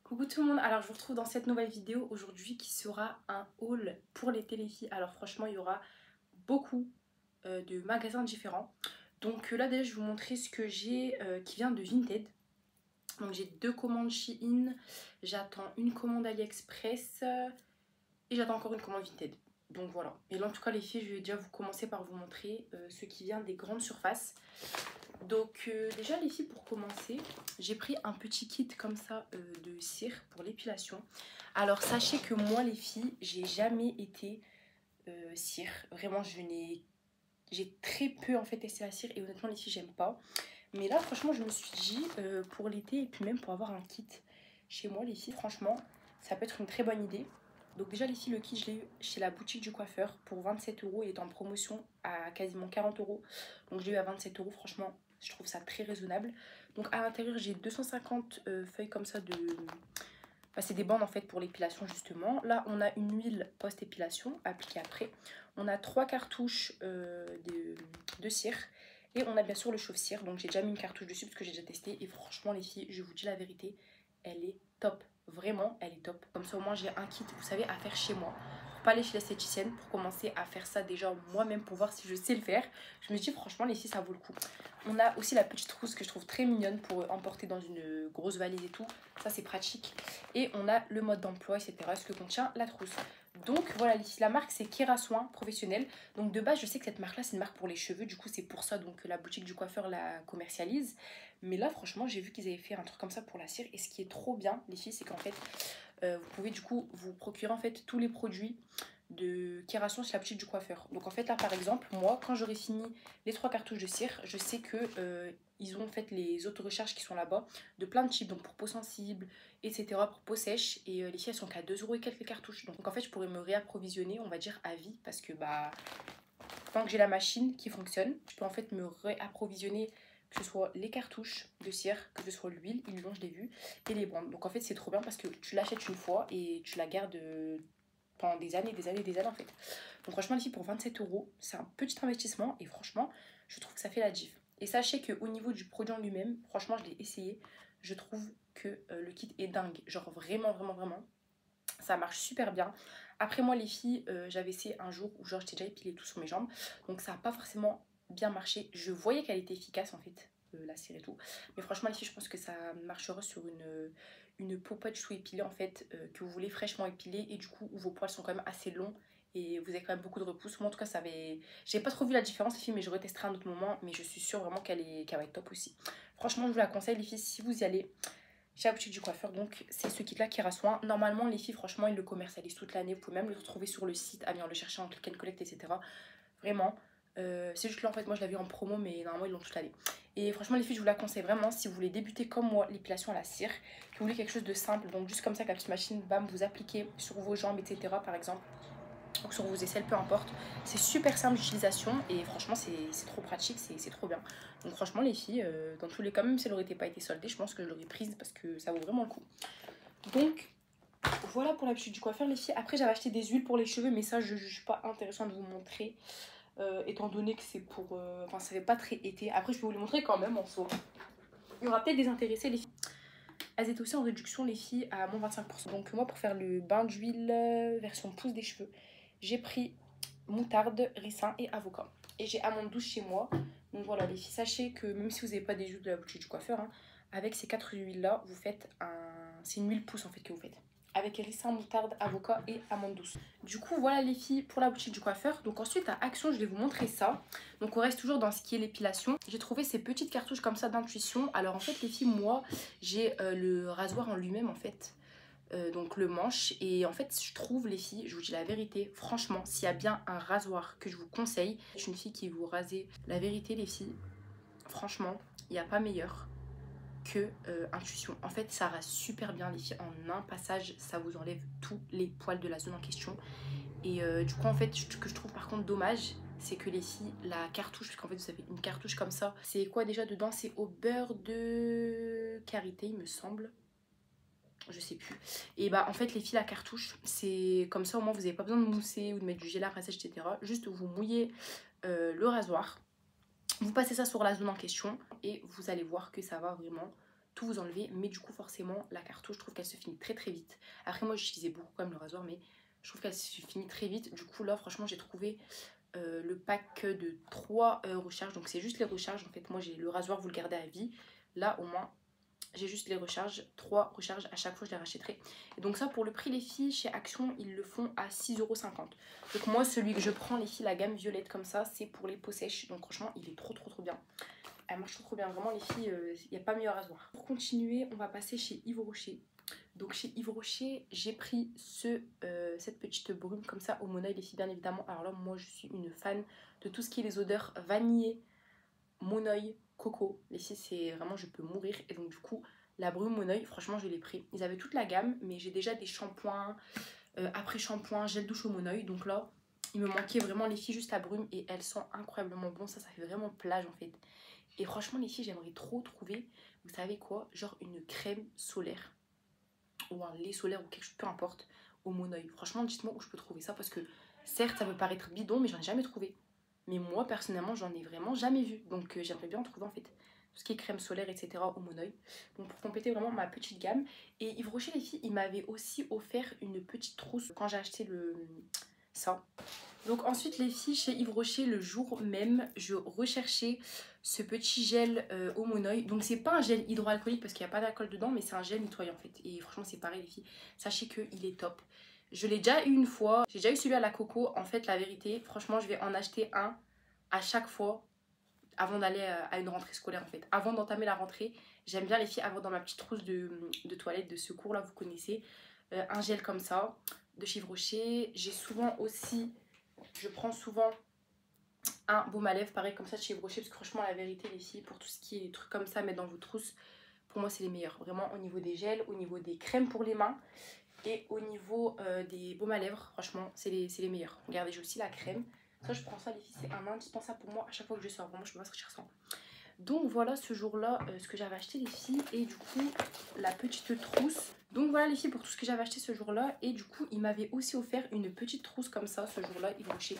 Coucou tout le monde, alors je vous retrouve dans cette nouvelle vidéo aujourd'hui qui sera un haul pour l'été les filles. Alors franchement il y aura beaucoup de magasins différents. Donc là déjà je vais vous montrer ce que j'ai qui vient de Vinted. Donc j'ai deux commandes Shein, j'attends une commande AliExpress et j'attends encore une commande Vinted. Donc voilà, et là en tout cas les filles je vais déjà vous commencer par vous montrer ce qui vient des grandes surfaces. Donc déjà les filles, pour commencer, j'ai pris un petit kit comme ça de cire pour l'épilation. Alors sachez que moi les filles, j'ai jamais été cire. Vraiment j'ai très peu en fait testé la cire et honnêtement les filles j'aime pas. Mais là franchement je me suis dit pour l'été et puis même pour avoir un kit chez moi les filles, franchement ça peut être une très bonne idée. Donc déjà les filles, le kit je l'ai eu chez la boutique du coiffeur pour 27 euros. Il est en promotion à quasiment 40 euros. Donc je l'ai eu à 27 euros, franchement je trouve ça très raisonnable. Donc à l'intérieur j'ai 250 feuilles comme ça de... Enfin, c'est des bandes en fait pour l'épilation justement. Là on a une huile post-épilation appliquée après. On a 3 cartouches de cire. Et on a bien sûr le chauffe-cire. Donc j'ai déjà mis une cartouche dessus parce que j'ai déjà testé. Et franchement les filles, je vous dis la vérité, elle est top. Vraiment, elle est top. Comme ça au moins j'ai un kit, vous savez, à faire chez moi. Pour pas aller chez l'esthéticienne, pour commencer à faire ça déjà moi-même pour voir si je sais le faire. Je me dis franchement les filles, ça vaut le coup. On a aussi la petite trousse que je trouve très mignonne pour emporter dans une grosse valise et tout. Ça c'est pratique. Et on a le mode d'emploi, etc. Ce que contient la trousse. Donc voilà, la marque c'est Kera Soin Professionnel. Donc de base je sais que cette marque là c'est une marque pour les cheveux. Du coup c'est pour ça donc la boutique du coiffeur la commercialise. Mais là franchement j'ai vu qu'ils avaient fait un truc comme ça pour la cire. Et ce qui est trop bien les filles, c'est qu'en fait vous pouvez du coup vous procurer en fait tous les produits de Kerason chez la boutique du coiffeur. Donc en fait là par exemple moi quand j'aurai fini les 3 cartouches de cire, je sais que ils ont en fait les auto-recharges qui sont là-bas de plein de types, donc pour peau sensible, etc., pour peau sèche. Et les filles elles sont qu'à 2 euros et quelques cartouches. Donc en fait je pourrais me réapprovisionner on va dire à vie, parce que bah tant que j'ai la machine qui fonctionne, je peux en fait me réapprovisionner, que ce soit les cartouches de cire, que ce soit l'huile, ils l'ont, je l'ai vu, et les bandes. Donc en fait c'est trop bien parce que tu l'achètes une fois et tu la gardes pendant des années, des années, des années en fait. Donc franchement les filles, pour 27 euros, c'est un petit investissement et franchement je trouve que ça fait la diff. Et sachez qu'au niveau du produit en lui-même, franchement je l'ai essayé, je trouve que le kit est dingue. Genre vraiment, vraiment, vraiment. Ça marche super bien. Après moi les filles, j'avais essayé un jour où genre j'étais déjà épilée tout sur mes jambes. Donc ça n'a pas forcément bien marché. Je voyais qu'elle était efficace en fait, la cire et tout. Mais franchement les filles, je pense que ça marchera sur une peau pas du tout épilée en fait, que vous voulez fraîchement épilée. Et du coup où vos poils sont quand même assez longs. Et vous avez quand même beaucoup de repousse. Moi en tout cas ça avait... J'ai pas trop vu la différence les filles, mais je retesterai à un autre moment. Mais je suis sûre vraiment qu'elle va être top aussi. Franchement je vous la conseille les filles si vous y allez chez la boutique du coiffeur. Donc c'est ce kit là qui Soin. Normalement les filles franchement ils le commercialisent toute l'année. Vous pouvez même le retrouver sur le site, à venir le chercher en click and collect, etc. Vraiment c'est juste là en fait moi je l'avais en promo, mais normalement ils l'ont toute l'année. Et franchement les filles je vous la conseille vraiment si vous voulez débuter comme moi l'épilation à la cire, que vous voulez quelque chose de simple. Donc juste comme ça avec la petite machine, bam, vous appliquez sur vos jambes, etc. par exemple, ou sur vos aisselles, peu importe. C'est super simple d'utilisation et franchement c'est trop pratique, c'est trop bien. Donc franchement les filles, dans tous les cas, même si elle n'aurait pas été soldée, je pense que je l'aurais prise parce que ça vaut vraiment le coup. Donc voilà pour la boutique du coiffeur les filles. Après j'avais acheté des huiles pour les cheveux, mais ça je juge pas intéressant de vous montrer, étant donné que c'est pour... Enfin ça fait pas très été. Après je peux vous les montrer quand même en soi. Il y aura peut-être des intéressés les filles. Elles étaient aussi en réduction les filles à moins 25%. Donc moi pour faire le bain d'huile version pousse des cheveux, j'ai pris moutarde, ricin et avocat. Et j'ai amande douce chez moi. Donc voilà les filles, sachez que même si vous n'avez pas des huiles de la boutique du coiffeur, hein, avec ces 4 huiles là, vous faites un... C'est une huile pousse en fait que vous faites. Avec ricin, moutarde, avocat et amande douce. Du coup voilà les filles pour la boutique du coiffeur. Donc ensuite à Action je vais vous montrer ça. Donc on reste toujours dans ce qui est l'épilation. J'ai trouvé ces petites cartouches comme ça d'intuition. Alors en fait les filles, moi j'ai le rasoir en lui-même en fait. Donc le manche, et en fait je trouve les filles, je vous dis la vérité, franchement s'il y a bien un rasoir que je vous conseille, je suis une fille qui vous rasez, la vérité les filles, franchement il n'y a pas meilleur que Intuition. En fait ça rase super bien les filles, en un passage ça vous enlève tous les poils de la zone en question. Et du coup en fait ce que je trouve par contre dommage, c'est que les filles, la cartouche, parce qu'en fait vous avez une cartouche comme ça, c'est quoi déjà dedans, c'est au beurre de karité il me semble, je sais plus. Et bah en fait les filles, la cartouche c'est comme ça, au moins vous n'avez pas besoin de mousser ou de mettre du gel à rinçage, etc. Juste vous mouillez le rasoir, vous passez ça sur la zone en question et vous allez voir que ça va vraiment tout vous enlever. Mais du coup forcément la cartouche, je trouve qu'elle se finit très très vite. Après moi j'utilisais beaucoup quand même le rasoir, mais je trouve qu'elle se finit très vite. Du coup là franchement j'ai trouvé le pack de 3 recharges. Donc c'est juste les recharges en fait. Moi j'ai le rasoir, vous le gardez à vie. Là au moins j'ai juste les recharges, 3 recharges à chaque fois je les rachèterai. Et donc ça pour le prix les filles, chez Action ils le font à 6,50 €. Donc moi celui que je prends les filles, la gamme violette comme ça, c'est pour les peaux sèches. Donc franchement il est trop bien. Elle marche trop bien, vraiment les filles, il n'y a pas meilleur rasoir. Pour continuer on va passer chez Yves Rocher. Donc chez Yves Rocher j'ai pris cette petite brume comme ça au monoeil les filles bien évidemment. Alors là moi je suis une fan de tout ce qui est les odeurs vanillées, monoeil, coco. Les filles c'est vraiment je peux mourir. Et donc du coup la brume monoeil franchement je l'ai pris. Ils avaient toute la gamme mais j'ai déjà des shampoings, après shampoing, gel douche au monoeil. Donc là il me manquait vraiment les filles juste la brume et elles sont incroyablement bon. Ça fait vraiment plage en fait. Et franchement les filles j'aimerais trop trouver, vous savez quoi, genre une crème solaire ou un lait solaire ou quelque chose, peu importe, au monoeil. Franchement dites-moi où je peux trouver ça parce que certes ça peut paraître bidon mais j'en ai jamais trouvé. Mais moi personnellement j'en ai vraiment jamais vu. Donc j'aimerais bien en trouver en fait. Tout ce qui est crème solaire etc. au monoeil. Donc pour compléter vraiment ma petite gamme. Et Yves Rocher les filles il m'avait aussi offert une petite trousse quand j'ai acheté ça. Donc ensuite les filles chez Yves Rocher le jour même je recherchais ce petit gel au monoeil. Donc c'est pas un gel hydroalcoolique parce qu'il n'y a pas d'alcool dedans mais c'est un gel nettoyant en fait. Et franchement c'est pareil les filles, sachez qu'il est top. Je l'ai déjà eu une fois, j'ai déjà eu celui à la coco. En fait la vérité franchement je vais en acheter un à chaque fois avant d'aller à une rentrée scolaire en fait. Avant d'entamer la rentrée, j'aime bien les filles avoir dans ma petite trousse de toilette de secours là vous connaissez. Un gel comme ça de chez Yves Rocher. J'ai souvent aussi... Je prends souvent un baume à lèvres, pareil comme ça de chez Yves Rocher, parce que franchement la vérité les filles, pour tout ce qui est des trucs comme ça à mettre dans vos trousses, pour moi c'est les meilleurs. Vraiment au niveau des gels, au niveau des crèmes pour les mains et au niveau des baumes à lèvres, franchement c'est les meilleurs. Regardez j'ai aussi la crème, ça je prends ça les filles, c'est un indispensable pour moi à chaque fois que je sors, vraiment je peux pas sortir sans. Donc voilà ce jour-là ce que j'avais acheté les filles et du coup la petite trousse. Donc voilà les filles pour tout ce que j'avais acheté ce jour-là. Et du coup il m'avait aussi offert une petite trousse comme ça ce jour-là, Yves Rocher.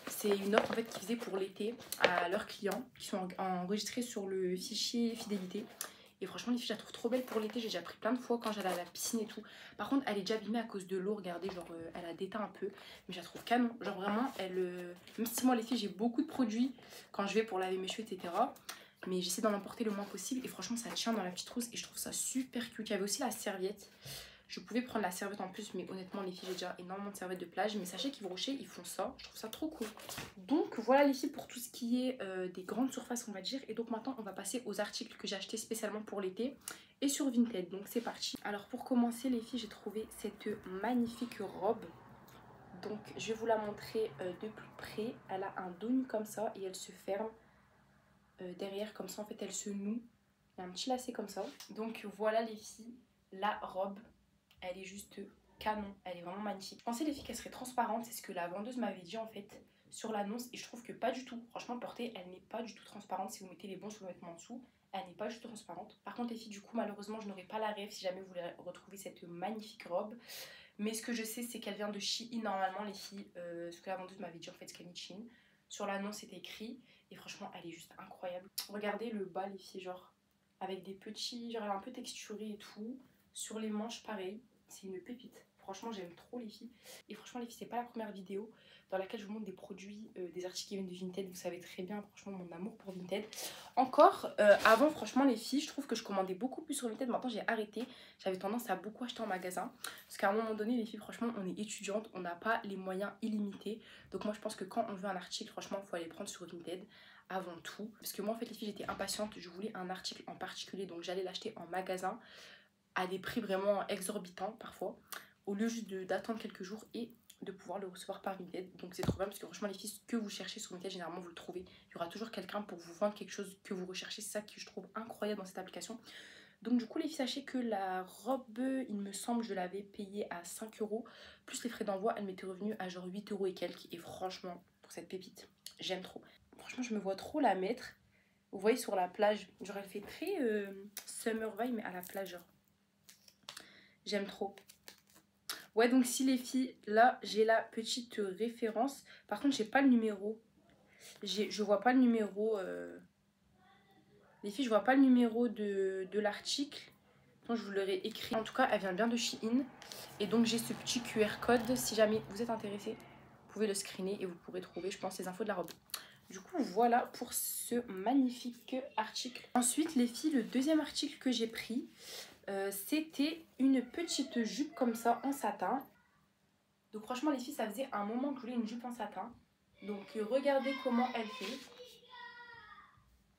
C'est une offre en fait qu'ils faisaient pour l'été à leurs clients qui sont enregistrés sur le fichier fidélité. Et franchement les filles je la trouve trop belle pour l'été, j'ai déjà pris plein de fois quand j'allais à la piscine et tout. Par contre elle est déjà abîmée à cause de l'eau, regardez genre elle a déteint un peu. Mais je la trouve canon, genre vraiment elle... Même si moi les filles j'ai beaucoup de produits quand je vais pour laver mes cheveux etc. Mais j'essaie d'en emporter le moins possible et franchement ça tient dans la petite trousse et je trouve ça super cute. Il y avait aussi la serviette. Je pouvais prendre la serviette en plus mais honnêtement les filles j'ai déjà énormément de serviettes de plage. Mais sachez qu'Yves Rocher ils font ça, je trouve ça trop cool. Donc voilà les filles pour tout ce qui est des grandes surfaces on va dire. Et donc maintenant on va passer aux articles que j'ai achetés spécialement pour l'été et sur Vinted. Donc c'est parti. Alors pour commencer les filles j'ai trouvé cette magnifique robe. Donc je vais vous la montrer de plus près. Elle a un dos nu comme ça et elle se ferme derrière comme ça en fait elle se noue. Il y a un petit lacet comme ça. Donc voilà les filles, la robe elle est juste canon, elle est vraiment magnifique. Je pensais les filles qu'elle serait transparente, c'est ce que la vendeuse m'avait dit en fait sur l'annonce et je trouve que pas du tout. Franchement portée elle n'est pas du tout transparente. Si vous mettez les bons sous-vêtements en dessous elle n'est pas du tout transparente. Par contre les filles du coup malheureusement je n'aurai pas la rêve si jamais vous voulez retrouver cette magnifique robe. Mais ce que je sais c'est qu'elle vient de Shein normalement les filles, ce que la vendeuse m'avait dit en fait, ce qu'elle vient de Shein. Sur l'annonce c'est écrit et franchement elle est juste incroyable. Regardez le bas les filles genre avec des petits, genre elle est un peu texturée et tout. Sur les manches pareil, c'est une pépite. Franchement j'aime trop les filles. Et franchement les filles c'est pas la première vidéo dans laquelle je vous montre des produits, des articles qui viennent de Vinted. Vous savez très bien franchement mon amour pour Vinted. Encore avant franchement les filles je trouve que je commandais beaucoup plus sur Vinted. Maintenant j'ai arrêté. J'avais tendance à beaucoup acheter en magasin. Parce qu'à un moment donné les filles franchement on est étudiante, on n'a pas les moyens illimités. Donc moi je pense que quand on veut un article franchement il faut aller prendre sur Vinted avant tout. Parce que moi en fait les filles j'étais impatiente, je voulais un article en particulier donc j'allais l'acheter en magasin à des prix vraiment exorbitants parfois, au lieu juste d'attendre quelques jours et de pouvoir le recevoir par Vinted. Donc c'est trop bien parce que franchement les filles, ce que vous cherchez sur Vinted, généralement vous le trouvez. Il y aura toujours quelqu'un pour vous vendre quelque chose que vous recherchez. C'est ça que je trouve incroyable dans cette application. Donc du coup les filles, sachez que la robe, il me semble, je l'avais payée à 5 €. Plus les frais d'envoi, elle m'était revenue à genre 8 € et quelques. Et franchement, pour cette pépite, j'aime trop. Franchement, je me vois trop la mettre. Vous voyez sur la plage, genre elle fait très summer vibe mais à la plage genre. J'aime trop. Ouais donc si les filles, là j'ai la petite référence. Par contre j'ai pas le numéro. Je vois pas le numéro. Les filles, je vois pas le numéro de l'article. Donc je vous l'aurais écrit. En tout cas, elle vient bien de Shein. Et donc j'ai ce petit QR code. Si jamais vous êtes intéressé, vous pouvez le screener et vous pourrez trouver, je pense, les infos de la robe. Du coup, voilà pour ce magnifique article. Ensuite, les filles, le deuxième article que j'ai pris, c'était une petite jupe comme ça en satin. Donc franchement, les filles, ça faisait un moment que je voulais une jupe en satin. Donc regardez comment elle fait.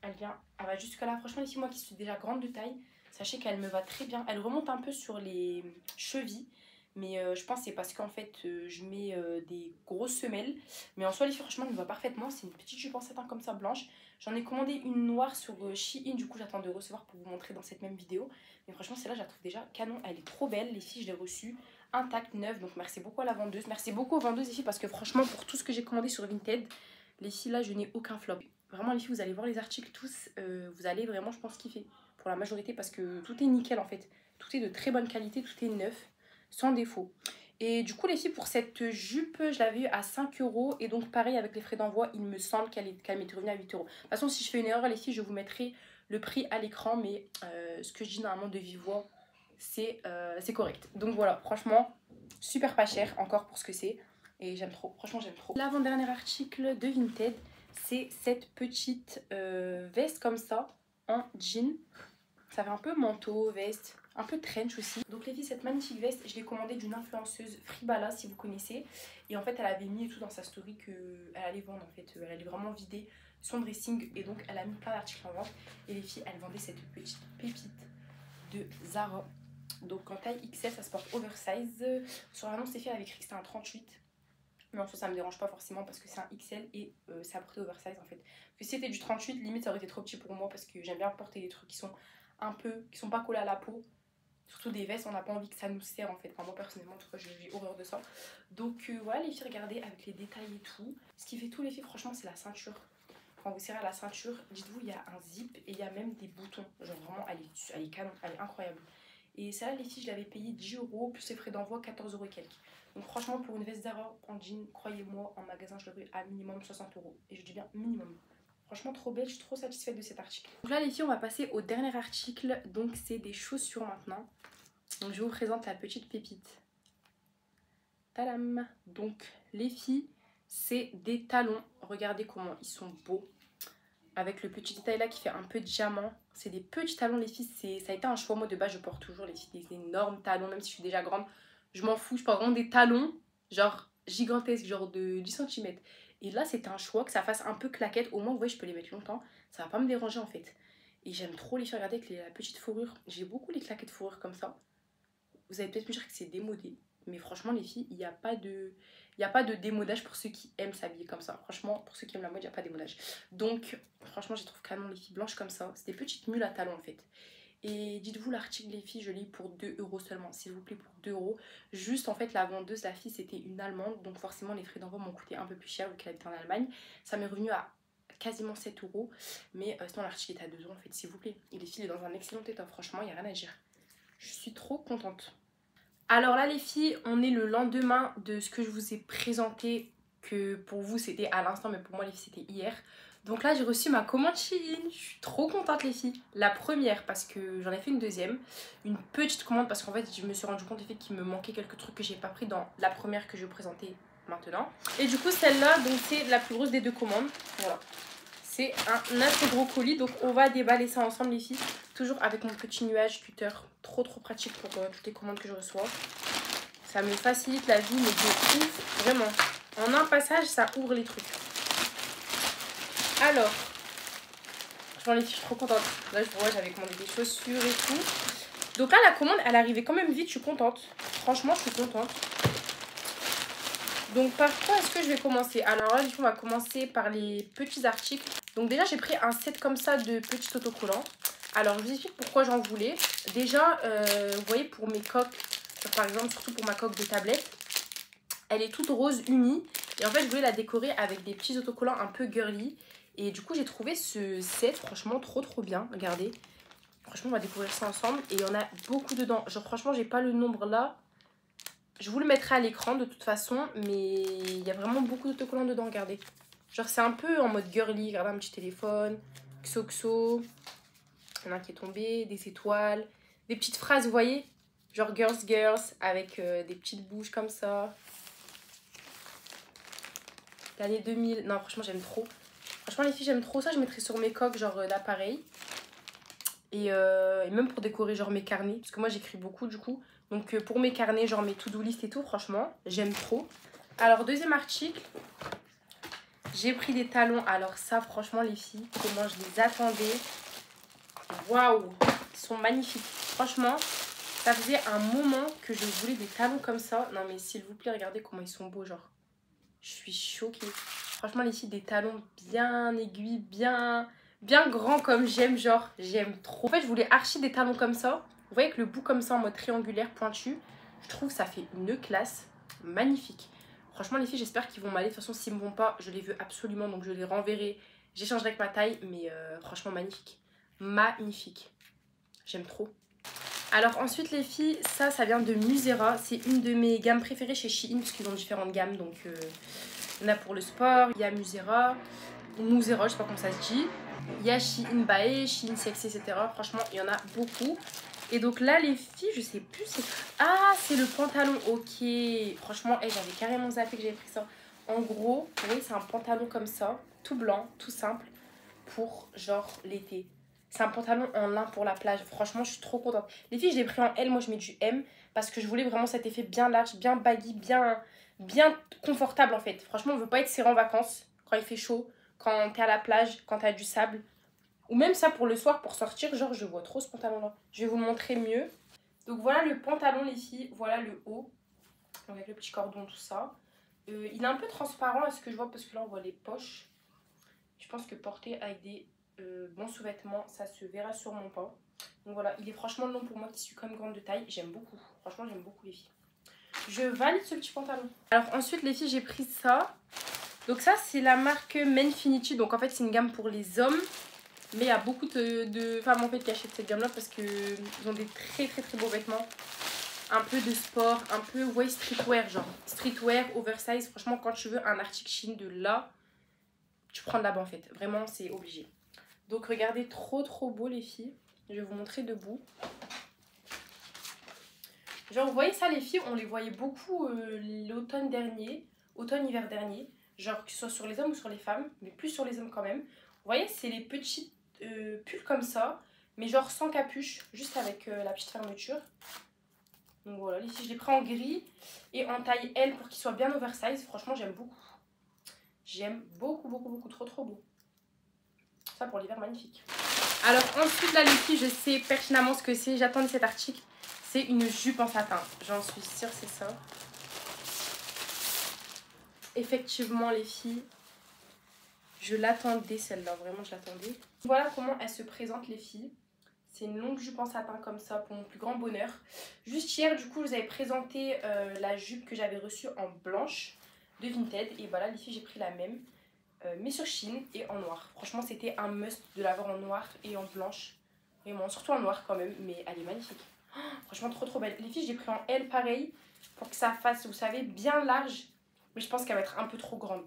Elle va jusque là. Franchement, les filles, moi qui suis déjà grande de taille, sachez qu'elle me va très bien. Elle remonte un peu sur les chevilles. Mais je pense que c'est parce qu'en fait, je mets des grosses semelles. Mais en soi, les filles, franchement, elle me va parfaitement. C'est une petite jupe en satin comme ça, blanche. J'en ai commandé une noire sur Shein. Du coup, j'attends de recevoir pour vous montrer dans cette même vidéo. Mais franchement, celle-là, je la trouve déjà canon. Elle est trop belle. Les filles, je l'ai reçue intacte, neuve. Donc, merci beaucoup à la vendeuse. Merci beaucoup aux vendeuses, les filles, parce que franchement, pour tout ce que j'ai commandé sur Vinted, les filles, là, je n'ai aucun flop. Vraiment, les filles, vous allez voir les articles tous. Vous allez vraiment, je pense, kiffer. Pour la majorité, parce que tout est nickel, en fait. Tout est de très bonne qualité. Tout est neuf. Sans défaut. Et du coup les filles, pour cette jupe, je l'avais eu à 5 €. Et donc pareil avec les frais d'envoi, il me semble qu'elle m'était revenue à 8 €. De toute façon, si je fais une erreur les filles, je vous mettrai le prix à l'écran. Mais ce que je dis normalement de vive voix, c'est correct. Donc voilà, franchement, super pas cher encore pour ce que c'est. Et j'aime trop, franchement j'aime trop. L'avant-dernier article de Vinted, c'est cette petite veste comme ça, en jean. Ça fait un peu manteau, veste, un peu trench aussi. Donc les filles, cette magnifique veste, je l'ai commandée d'une influenceuse, Fribala, si vous connaissez. Et en fait, elle avait mis et tout dans sa story qu'elle allait vendre en fait. Elle allait vraiment vider son dressing et donc elle a mis plein d'articles en vente. Et les filles, elles vendaient cette petite pépite de Zara. Donc en taille XL, ça se porte oversize. Sur l'annonce, les filles, elle avait écrit que c'était un 38. Mais en soi, ça me dérange pas forcément parce que c'est un XL et c'est à porter oversize en fait. Parce que si c'était du 38, limite ça aurait été trop petit pour moi parce que j'aime bien porter des trucs qui sont qui sont pas collés à la peau. Surtout des vestes, on n'a pas envie que ça nous serre en fait. Enfin, moi personnellement, en tout cas, j'ai horreur de ça. Donc voilà les filles, regardez avec les détails et tout. Ce qui fait tout les filles, franchement, c'est la ceinture. Quand vous serrez à la ceinture, dites-vous, il y a un zip et il y a même des boutons. Genre vraiment, elle est canon, elle est incroyable. Et celle-là, les filles, je l'avais payé 10 € plus les frais d'envoi 14 € et quelques. Donc franchement, pour une veste Zara en jean, croyez-moi, en magasin, je l'aurais à minimum 60 €. Et je dis bien minimum. Franchement, trop belle, je suis trop satisfaite de cet article. Donc là, les filles, on va passer au dernier article. Donc, c'est des chaussures maintenant. Donc, je vous présente la petite pépite. Tadam! Donc, les filles, c'est des talons. Regardez comment ils sont beaux. Avec le petit détail là qui fait un peu diamant. C'est des petits talons, les filles. Ça a été un choix. Moi, de base, je porte toujours, les filles, des énormes talons. Même si je suis déjà grande, je m'en fous. Je porte vraiment des talons, genre gigantesques, genre de 10 cm. Et là, c'était un choix que ça fasse un peu claquette. Au moins, vous voyez, je peux les mettre longtemps. Ça va pas me déranger en fait. Et j'aime trop les faire regarder avec la petite fourrure. J'ai beaucoup les claquettes fourrure comme ça. Vous allez peut-être me dire que c'est démodé. Mais franchement, les filles, il n'y a pas de démodage pour ceux qui aiment s'habiller comme ça. Franchement, pour ceux qui aiment la mode, il n'y a pas de démodage. Donc, franchement, j'ai trouvé canon les filles blanches comme ça. C'est des petites mules à talons en fait. Et dites-vous, l'article, les filles, je l'ai pour 2 € seulement. S'il vous plaît, pour 2 €. Juste, en fait, la vendeuse, la fille, c'était une Allemande. Donc, forcément, les frais d'envoi m'ont coûté un peu plus cher vu qu'elle habite en Allemagne. Ça m'est revenu à quasiment 7 €. Mais sinon, l'article est à 2 € en fait, s'il vous plaît. Et les filles, est dans un excellent état. Franchement, il n'y a rien à dire. Je suis trop contente. Alors là, les filles, on est le lendemain de ce que je vous ai présenté. Que pour vous, c'était à l'instant, mais pour moi, les filles, c'était hier. Donc là, j'ai reçu ma commande Shein. Je suis trop contente, les filles. La première, parce que j'en ai fait une deuxième. Une petite commande, parce qu'en fait, je me suis rendu compte qu'il me manquait quelques trucs que j'ai pas pris dans la première que je vais vous présenter maintenant. Et du coup, celle-là, donc c'est la plus grosse des deux commandes. Voilà. C'est un assez gros colis. Donc, on va déballer ça ensemble, les filles. Toujours avec mon petit nuage Twitter. Trop, trop pratique pour toutes les commandes que je reçois. Ça me facilite la vie, mais de ouf. Vraiment. En un passage, ça ouvre les trucs. Alors, franchement les filles, je suis trop contente. Là, je vois, j'avais commandé des chaussures et tout. Donc là, la commande, elle arrivait quand même vite. Je suis contente. Franchement, je suis contente. Donc, par quoi est-ce que je vais commencer? Alors là, on va commencer par les petits articles. Donc déjà, j'ai pris un set comme ça de petits autocollants. Alors, je vous explique pourquoi j'en voulais. Déjà, vous voyez, pour mes coques, par exemple, surtout pour ma coque de tablette, elle est toute rose unie. Et en fait, je voulais la décorer avec des petits autocollants un peu girly. Et du coup, j'ai trouvé ce set, franchement, trop trop bien. Regardez. Franchement, on va découvrir ça ensemble. Et il y en a beaucoup dedans. Genre, franchement, j'ai pas le nombre là. Je vous le mettrai à l'écran de toute façon. Mais il y a vraiment beaucoup d'autocollants dedans, regardez. Genre, c'est un peu en mode girly. Regardez, un petit téléphone. XOXO. Il y en a un qui est tombé, des étoiles, des petites phrases, vous voyez, genre girls, girls, avec des petites bouches comme ça. L'année 2000, non franchement j'aime trop. Franchement les filles j'aime trop ça, je mettrais sur mes coques genre d'appareil. Et même pour décorer genre mes carnets, parce que moi j'écris beaucoup du coup. Donc pour mes carnets, genre mes to-do list et tout, franchement, j'aime trop. Alors deuxième article, j'ai pris des talons. Alors ça franchement les filles, comment je les attendais. Waouh, ils sont magnifiques. Franchement, ça faisait un moment que je voulais des talons comme ça. Non mais s'il vous plaît, regardez comment ils sont beaux genre. Je suis choquée. Franchement les filles, des talons bien aiguilles, bien grands comme j'aime, genre j'aime trop. En fait je voulais archi des talons comme ça. Vous voyez avec le bout comme ça en mode triangulaire pointu. Je trouve que ça fait une classe magnifique. Franchement les filles j'espère qu'ils vont m'aller. De toute façon s'ils ne me vont pas je les veux absolument. Donc je les renverrai. J'échangerai avec ma taille. Mais franchement magnifique. Magnifique. J'aime trop. Alors ensuite les filles, ça vient de Musera. C'est une de mes gammes préférées chez Shein. Parce qu'ils ont différentes gammes. Donc il y en a pour le sport. Il y a Musera. Musera je sais pas comment ça se dit. Il y a Shein Bae, Shein Sexy, etc. Franchement il y en a beaucoup. Et donc là les filles je sais plus c'est... Ah c'est le pantalon, ok. Franchement j'avais carrément zappé que j'avais pris ça. En gros vous voyez c'est un pantalon comme ça, tout blanc, tout simple. Pour genre l'été. C'est un pantalon en lin pour la plage. Franchement je suis trop contente. Les filles je l'ai pris en L, moi je mets du M. Parce que je voulais vraiment cet effet bien large, bien baggy, bien confortable en fait. Franchement on veut pas être serré en vacances quand il fait chaud. Quand t'es à la plage, quand t'as du sable. Ou même ça pour le soir, pour sortir, genre je vois trop ce pantalon là. Je vais vous le montrer mieux. Donc voilà le pantalon les filles, voilà le haut. Avec le petit cordon, tout ça. Il est un peu transparent à ce que je vois parce que là on voit les poches. Je pense que porter avec des bons sous-vêtements, ça se verra sûrement pas. Donc voilà, il est franchement long pour moi qui suis comme grande de taille. J'aime beaucoup, franchement j'aime beaucoup les filles. Je valide ce petit pantalon. Alors ensuite les filles j'ai pris ça. Donc ça c'est la marque Menfinity. Donc en fait c'est une gamme pour les hommes. Mais il y a beaucoup de femmes en fait qui achètent cette gamme là parce qu'ils ont des très beaux vêtements. Un peu de sport, un peu ouais, streetwear genre. Streetwear, oversize. Franchement quand tu veux un article Shein de là, tu prends de là-bas en fait. Vraiment c'est obligé. Donc regardez, trop beau les filles. Je vais vous montrer debout. Genre vous voyez ça les filles, on les voyait beaucoup l'automne dernier. Automne-hiver dernier. Genre que ce soit sur les hommes ou sur les femmes. Mais plus sur les hommes quand même. Vous voyez c'est les petites pulls comme ça. Mais genre sans capuche. Juste avec la petite fermeture. Donc voilà les filles je les prends en gris. Et en taille L pour qu'ils soient bien oversize. Franchement j'aime beaucoup. J'aime beaucoup. Trop beau. Ça pour l'hiver magnifique. Alors ensuite là les filles je sais pertinemment ce que c'est. J'attendais cet article. C'est une jupe en satin. J'en suis sûre c'est ça. Effectivement les filles. Je l'attendais celle-là. Vraiment je l'attendais. Voilà comment elle se présente les filles. C'est une longue jupe en satin comme ça pour mon plus grand bonheur. Juste hier du coup je vous avais présenté la jupe que j'avais reçue en blanche de Vinted. Et voilà les filles j'ai pris la même. Mais sur Shein et en noir. Franchement c'était un must de l'avoir en noir et en blanche. Vraiment, surtout en noir quand même, mais elle est magnifique. Oh, franchement trop belle. Les filles j'ai pris en L pareil pour que ça fasse, vous savez, bien large. Mais je pense qu'elle va être un peu trop grande.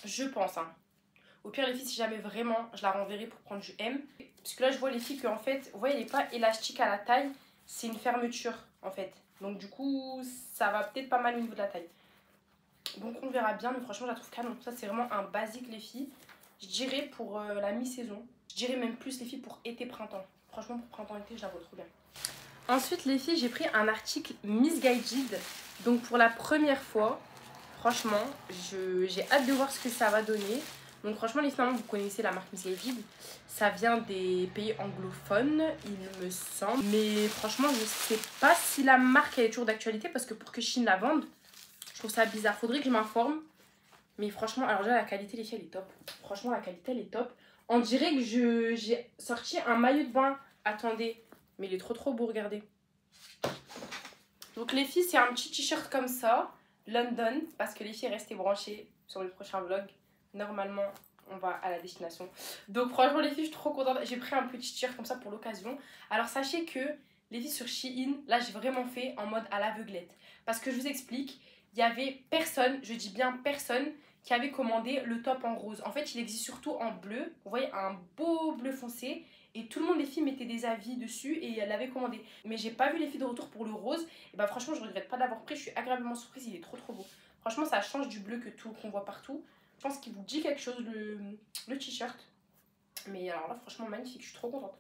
Je pense hein. Au pire les filles si jamais vraiment je la renverrai pour prendre du M. Parce que là je vois les filles qu'en fait, vous voyez elle n'est pas élastique à la taille. C'est une fermeture en fait. Donc du coup ça va peut-être pas mal au niveau de la taille. Donc on verra bien, mais franchement je la trouve canon. Ça c'est vraiment un basique les filles. Je dirais pour la mi-saison. Je dirais même plus les filles pour été-printemps. Franchement pour printemps-été je la vois trop bien. Ensuite les filles j'ai pris un article Missguided. Donc pour la première fois, franchement j'ai hâte de voir ce que ça va donner. Donc franchement les filles vous connaissez la marque Missguided. Ça vient des pays anglophones il me semble. Mais franchement je sais pas si la marque elle est toujours d'actualité. Parce que pour que Shein la vende, je trouve ça bizarre, faudrait que je m'informe. Mais franchement, alors déjà la qualité les filles elle est top. Franchement la qualité elle est top. On dirait que j'ai sorti un maillot de bain. Attendez, mais il est trop beau, regardez. Donc les filles c'est un petit t-shirt comme ça. London, parce que les filles restez branchées sur le prochain vlog. Normalement on va à la destination. Donc franchement les filles je suis trop contente. J'ai pris un petit t-shirt comme ça pour l'occasion. Alors sachez que les filles sur Shein, là j'ai vraiment fait en mode à l'aveuglette. Parce que je vous explique. Il y avait personne, je dis bien personne, qui avait commandé le top en rose. En fait, il existe surtout en bleu. Vous voyez, un beau bleu foncé et tout le monde les filles mettait des avis dessus et elle l'avait commandé. Mais j'ai pas vu les filles de retour pour le rose. Et bah franchement je regrette pas d'avoir pris, je suis agréablement surprise, il est trop beau. Franchement ça change du bleu qu'on voit partout. Je pense qu'il vous dit quelque chose le t-shirt. Mais alors là franchement magnifique, je suis trop contente.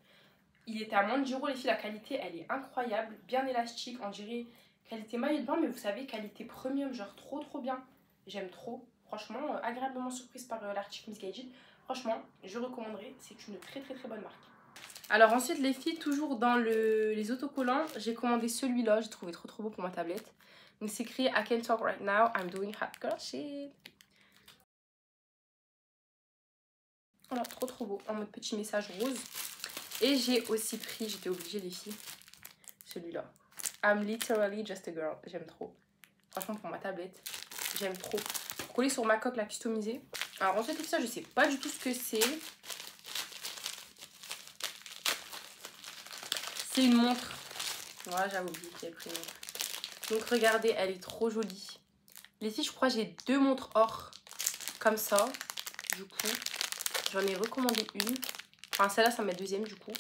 Il était à moins de 10 € les filles, la qualité elle est incroyable, bien élastique, on dirait qualité maillot de bain mais vous savez qualité premium, genre trop bien. J'aime trop, franchement agréablement surprise par l'article Missguided. Franchement je recommanderais, c'est une très bonne marque. Alors ensuite les filles, toujours dans les autocollants, j'ai commandé celui-là, j'ai trouvé trop beau pour ma tablette. Donc c'est écrit I can talk right now, I'm doing hot girl shit. Voilà, trop beau, en mode petit message rose. Et j'ai aussi pris, j'étais obligée les filles, celui-là. I'm literally just a girl, j'aime trop. Franchement pour ma tablette, j'aime trop. Pour coller sur ma coque, la customiser. Alors ensuite ça je sais pas du tout ce que c'est. C'est une montre. Voilà, j'avais oublié qu'il y avait pris une montre. Donc regardez, elle est trop jolie. Les filles, je crois j'ai 2 montres or. Comme ça. Du coup, j'en ai recommandé une. Enfin, celle-là, c'est ma deuxième du coup.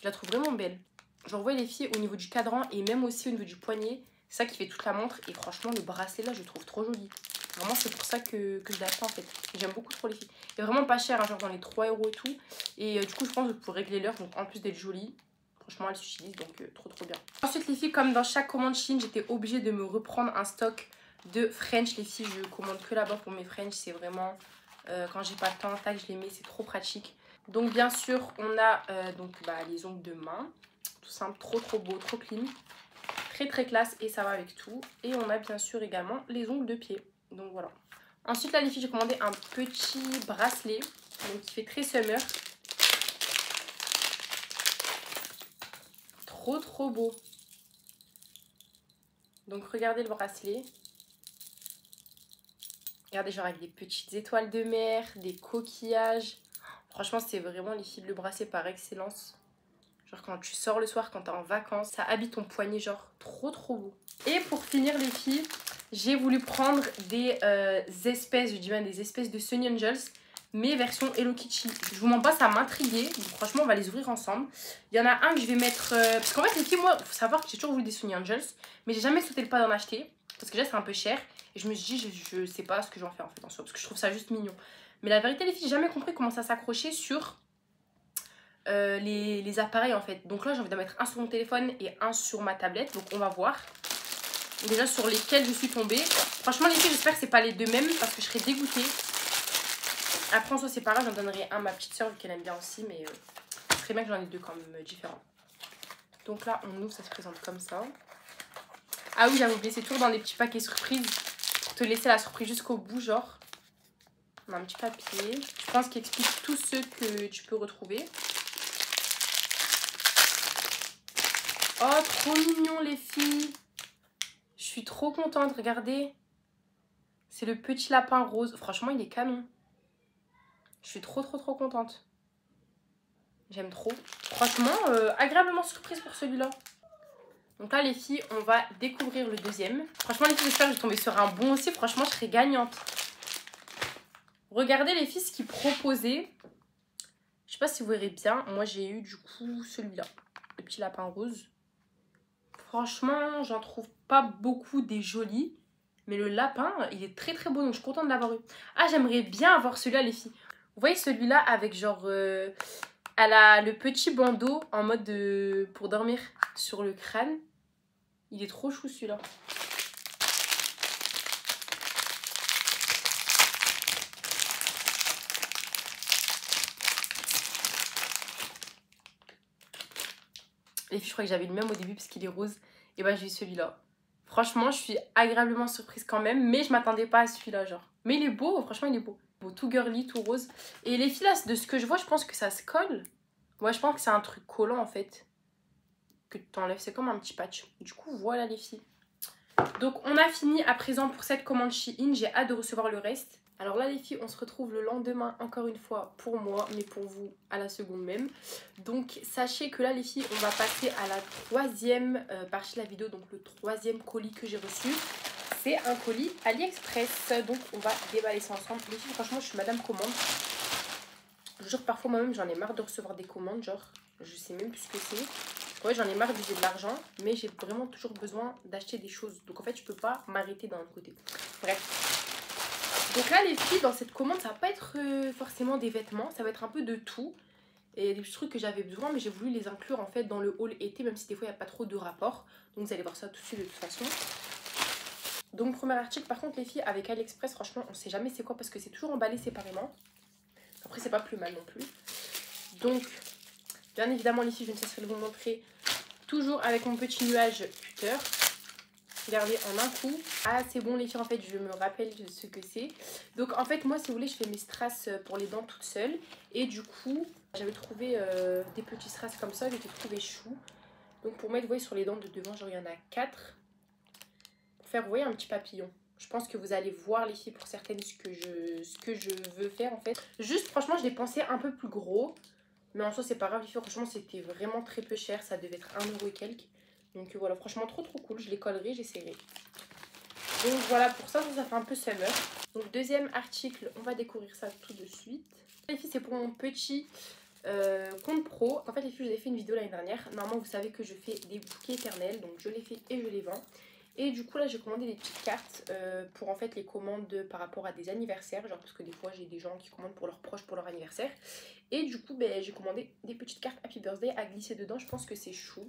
Je la trouve vraiment belle. J'en vois les filles au niveau du cadran et même aussi au niveau du poignet. C'est ça qui fait toute la montre. Et franchement, le bracelet là, je le trouve trop joli. Vraiment, c'est pour ça que je l'ai acheté en fait. J'aime beaucoup trop les filles. Il est vraiment pas cher, hein, genre dans les 3 € et tout. Et du coup, je pense que pour régler l'heure, donc en plus d'être jolie, franchement, elle s'utilise, donc trop bien. Ensuite, les filles, comme dans chaque commande Shein, j'étais obligée de me reprendre un stock de French. Les filles, je commande que là-bas pour mes French. C'est vraiment, quand j'ai pas le temps, tac, je les mets, c'est trop pratique. Donc, bien sûr, on a les ongles de main. Tout simple, trop beau, trop clean. Très classe et ça va avec tout. Et on a bien sûr également les ongles de pied. Donc, voilà. Ensuite, là, les filles, j'ai commandé un petit bracelet. Donc, qui fait très summer. Trop beau. Donc regardez le bracelet. Regardez, genre avec des petites étoiles de mer, des coquillages. Franchement, c'est vraiment les filles le bracelet par excellence. Genre quand tu sors le soir, quand t'es en vacances, ça habille ton poignet, genre trop beau. Et pour finir les filles, j'ai voulu prendre des espèces, je dis bien des espèces de Sunny Angels, mais version Hello Kitty. Je vous mens pas, ça m'intriguait. Franchement, on va les ouvrir ensemble. Il y en a un que je vais mettre... parce qu'en fait, les filles, moi, faut savoir que j'ai toujours voulu des Sunny Angels, mais j'ai jamais sauté le pas d'en acheter. Parce que déjà, c'est un peu cher. Et je me suis dit, je sais pas ce que j'en fais en fait en soi, parce que je trouve ça juste mignon. Mais la vérité, les filles, j'ai jamais compris comment ça s'accrochait sur les appareils en fait. Donc là, j'ai envie d'en mettre un sur mon téléphone et un sur ma tablette. Donc on va voir. Déjà sur lesquels je suis tombée. Franchement les filles, j'espère que c'est pas les deux mêmes parce que je serais dégoûtée. Après en soi c'est pas grave, j'en donnerai un à ma petite soeur vu qu'elle aime bien aussi. Mais c'est très bien que j'en ai deux quand même différents. Donc là on ouvre, ça se présente comme ça. Ah oui, j'avais oublié, c'est toujours dans des petits paquets surprises. Pour te laisser la surprise jusqu'au bout genre. On a un petit papier. Je pense qu'il explique tous ceux que tu peux retrouver. Oh trop mignon les filles. Je suis trop contente, regardez. C'est le petit lapin rose. Franchement, il est canon. Je suis trop contente. J'aime trop. Franchement, agréablement surprise pour celui-là. Donc là, les filles, on va découvrir le deuxième. Franchement, les filles, j'espère que je vais tomber sur un bon aussi. Franchement, je serai gagnante. Regardez les filles, ce qu'ils proposaient. Je sais pas si vous verrez bien. Moi, j'ai eu du coup celui-là. Le petit lapin rose. Franchement, j'en trouve pas beaucoup des jolis. Mais le lapin, il est très beau. Donc, je suis contente de l'avoir eu. Ah, j'aimerais bien avoir celui-là, les filles. Vous voyez celui-là avec genre... elle a le petit bandeau en mode pour dormir sur le crâne. Il est trop chou, celui-là. Les filles, je crois que j'avais le même au début parce qu'il est rose. Et bah, j'ai eu celui-là. Franchement, je suis agréablement surprise quand même. Mais je m'attendais pas à celui-là, genre. Mais il est beau, franchement, il est beau. Beau, tout girly, tout rose. Et les filles, là, de ce que je vois, je pense que ça se colle. Ouais, je pense que c'est un truc collant, en fait. Que tu t'enlèves. C'est comme un petit patch. Du coup, voilà, les filles. Donc, on a fini à présent pour cette commande Shein. J'ai hâte de recevoir le reste. Alors là les filles, on se retrouve le lendemain encore une fois pour moi, mais pour vous à la seconde même. Donc sachez que là les filles, on va passer à la troisième partie de la vidéo, donc le troisième colis que j'ai reçu. C'est un colis AliExpress, donc on va déballer ça ensemble. Les filles, franchement, je suis madame commande. Je vous jure, parfois moi-même j'en ai marre de recevoir des commandes, genre Je sais même plus ce que c'est. Ouais, j'en ai marre d'user de l'argent, mais j'ai vraiment toujours besoin d'acheter des choses. Donc en fait, je peux pas m'arrêter d'un autre côté. Bref. Donc là, les filles, dans cette commande, ça va pas être forcément des vêtements. Ça va être un peu de tout. Et des petits trucs que j'avais besoin, mais j'ai voulu les inclure en fait dans le haul été, même si des fois il n'y a pas trop de rapport. Donc vous allez voir ça tout de suite de toute façon. Donc premier article, par contre les filles, avec AliExpress, franchement on sait jamais c'est quoi parce que c'est toujours emballé séparément. Après c'est pas plus mal non plus. Donc bien évidemment les filles, je ne cesserai de vous montrer, toujours avec mon petit nuage cutter. Regardez en un coup. Ah c'est bon les filles, en fait je me rappelle de ce que c'est. Donc en fait moi si vous voulez je fais mes strass pour les dents toute seule. Et du coup j'avais trouvé des petits strass comme ça, j'étais trouvé chou. Donc pour mettre, vous voyez, sur les dents de devant, genre il y en a 4. Pour faire, vous voyez, un petit papillon. Je pense que vous allez voir les filles pour certaines ce que je veux faire en fait. Juste franchement je l'ai pensé un peu plus gros. Mais en soi c'est pas grave les filles, franchement c'était vraiment très peu cher. Ça devait être 1€ et quelques. Donc voilà, franchement trop cool, je les collerai, j'essaierai. Donc voilà, pour ça, ça fait un peu summer. Donc deuxième article, on va découvrir ça tout de suite. Les filles, c'est pour mon petit compte pro. En fait les filles, je vous ai fait une vidéo l'année dernière. Normalement vous savez que je fais des bouquets éternels, donc je les fais et je les vends. Et du coup là j'ai commandé des petites cartes pour en fait les commandes par rapport à des anniversaires. Genre parce que des fois j'ai des gens qui commandent pour leurs proches pour leur anniversaire. Et du coup ben, j'ai commandé des petites cartes Happy Birthday à glisser dedans. Je pense que c'est chou.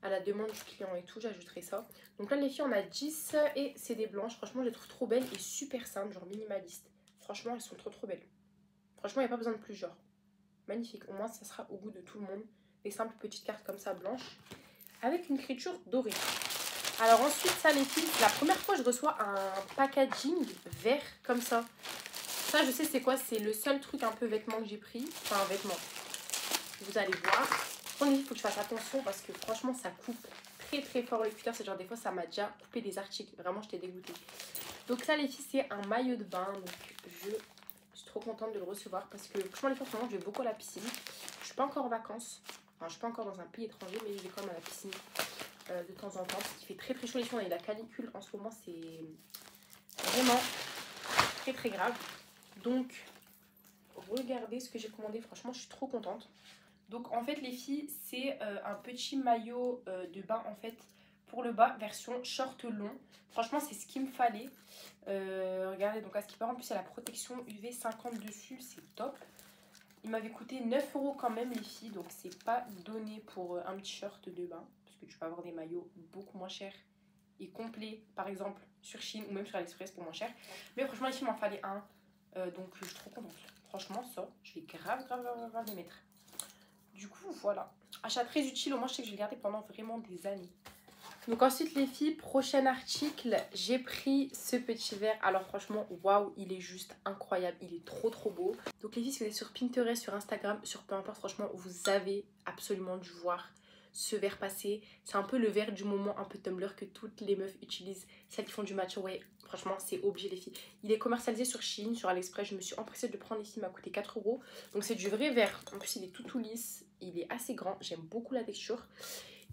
À la demande du client et tout, j'ajouterai ça. Donc là les filles, on a 10 et c'est des blanches. Franchement je les trouve trop belles et super simples, genre minimaliste. Franchement elles sont trop belles. Franchement il n'y a pas besoin de plus, genre magnifique. Au moins ça sera au goût de tout le monde. Des simples petites cartes comme ça blanches avec une écriture dorée. Alors ensuite ça les filles, la première fois je reçois un packaging vert comme ça. Ça je sais c'est quoi, c'est le seul truc un peu vêtement que j'ai pris. Enfin vêtement, vous allez voir. Il faut que je fasse attention parce que franchement ça coupe très fort le cutter. C'est genre des fois ça m'a déjà coupé des articles. Vraiment j'étais dégoûtée. Donc ça les filles c'est un maillot de bain. Donc je suis trop contente de le recevoir parce que franchement les filles en ce moment je vais beaucoup à la piscine. Je suis pas encore en vacances. Enfin je suis pas encore dans un pays étranger mais je vais quand même à la piscine de temps en temps. Parce qu'il fait très chaud les filles. On a eu la canicule en ce moment, c'est vraiment très grave. Donc regardez ce que j'ai commandé. Franchement je suis trop contente. Donc en fait les filles c'est un petit maillot de bain en fait pour le bas version short long. Franchement c'est ce qu'il me fallait. Regardez donc à ce qui paraît en plus il y a la protection UV 50 dessus, c'est top. Il m'avait coûté 9€ quand même les filles, donc c'est pas donné pour un petit short de bain. Parce que tu peux avoir des maillots beaucoup moins chers et complets par exemple sur Shein ou même sur AliExpress pour moins cher. Mais franchement les filles il m'en fallait un, donc je suis trop contente. Franchement ça je vais grave les mettre. Du coup, voilà. Achat très utile, au moins je sais que je vais le garder pendant vraiment des années. Donc ensuite les filles, prochain article, j'ai pris ce petit verre. Alors franchement, waouh, il est juste incroyable, il est trop beau. Donc les filles, si vous êtes sur Pinterest, sur Instagram, sur peu importe, franchement, vous avez absolument dû voir ce verre passer. C'est un peu le verre du moment, un peu Tumblr que toutes les meufs utilisent. Celles qui font du matcha, ouais, franchement, c'est obligé les filles. Il est commercialisé sur Shein, sur AliExpress. Je me suis empressée de le prendre ici, il m'a coûté 4€. Donc c'est du vrai verre. En plus, il est tout lisse. Il est assez grand. J'aime beaucoup la texture.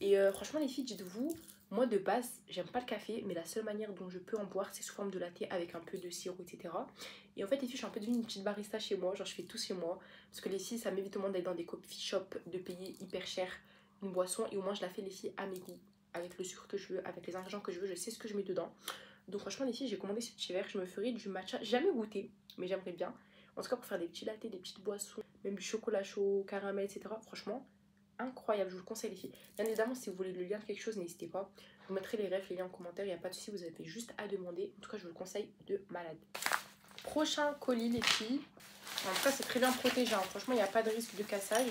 Et franchement, les filles, dites-vous, moi de base, j'aime pas le café. Mais la seule manière dont je peux en boire, c'est sous forme de latte avec un peu de sirop, etc. Et en fait, les filles, je suis un peu devenue une petite barista chez moi. Genre, je fais tout chez moi. Parce que les filles, ça m'évite au moins d'aller dans des coffee shops, de payer hyper cher une boisson. Et au moins, je la fais, les filles, à mes goûts. Avec le sucre que je veux, avec les ingrédients que je veux. Je sais ce que je mets dedans. Donc franchement, les filles, j'ai commandé ce petit verre. Je me ferai du matcha. J'ai jamais goûté, mais j'aimerais bien. En tout cas, pour faire des petits lattés, des petites boissons, même du chocolat chaud, caramel, etc. Franchement, incroyable. Je vous le conseille, les filles. Bien évidemment, si vous voulez le lien de quelque chose, n'hésitez pas. Je vous mettrai les refs, les liens en commentaire. Il n'y a pas de souci, vous avez juste à demander. En tout cas, je vous le conseille de malade. Prochain colis, les filles. En tout cas, c'est très bien protégé. Hein. Franchement, il n'y a pas de risque de cassage.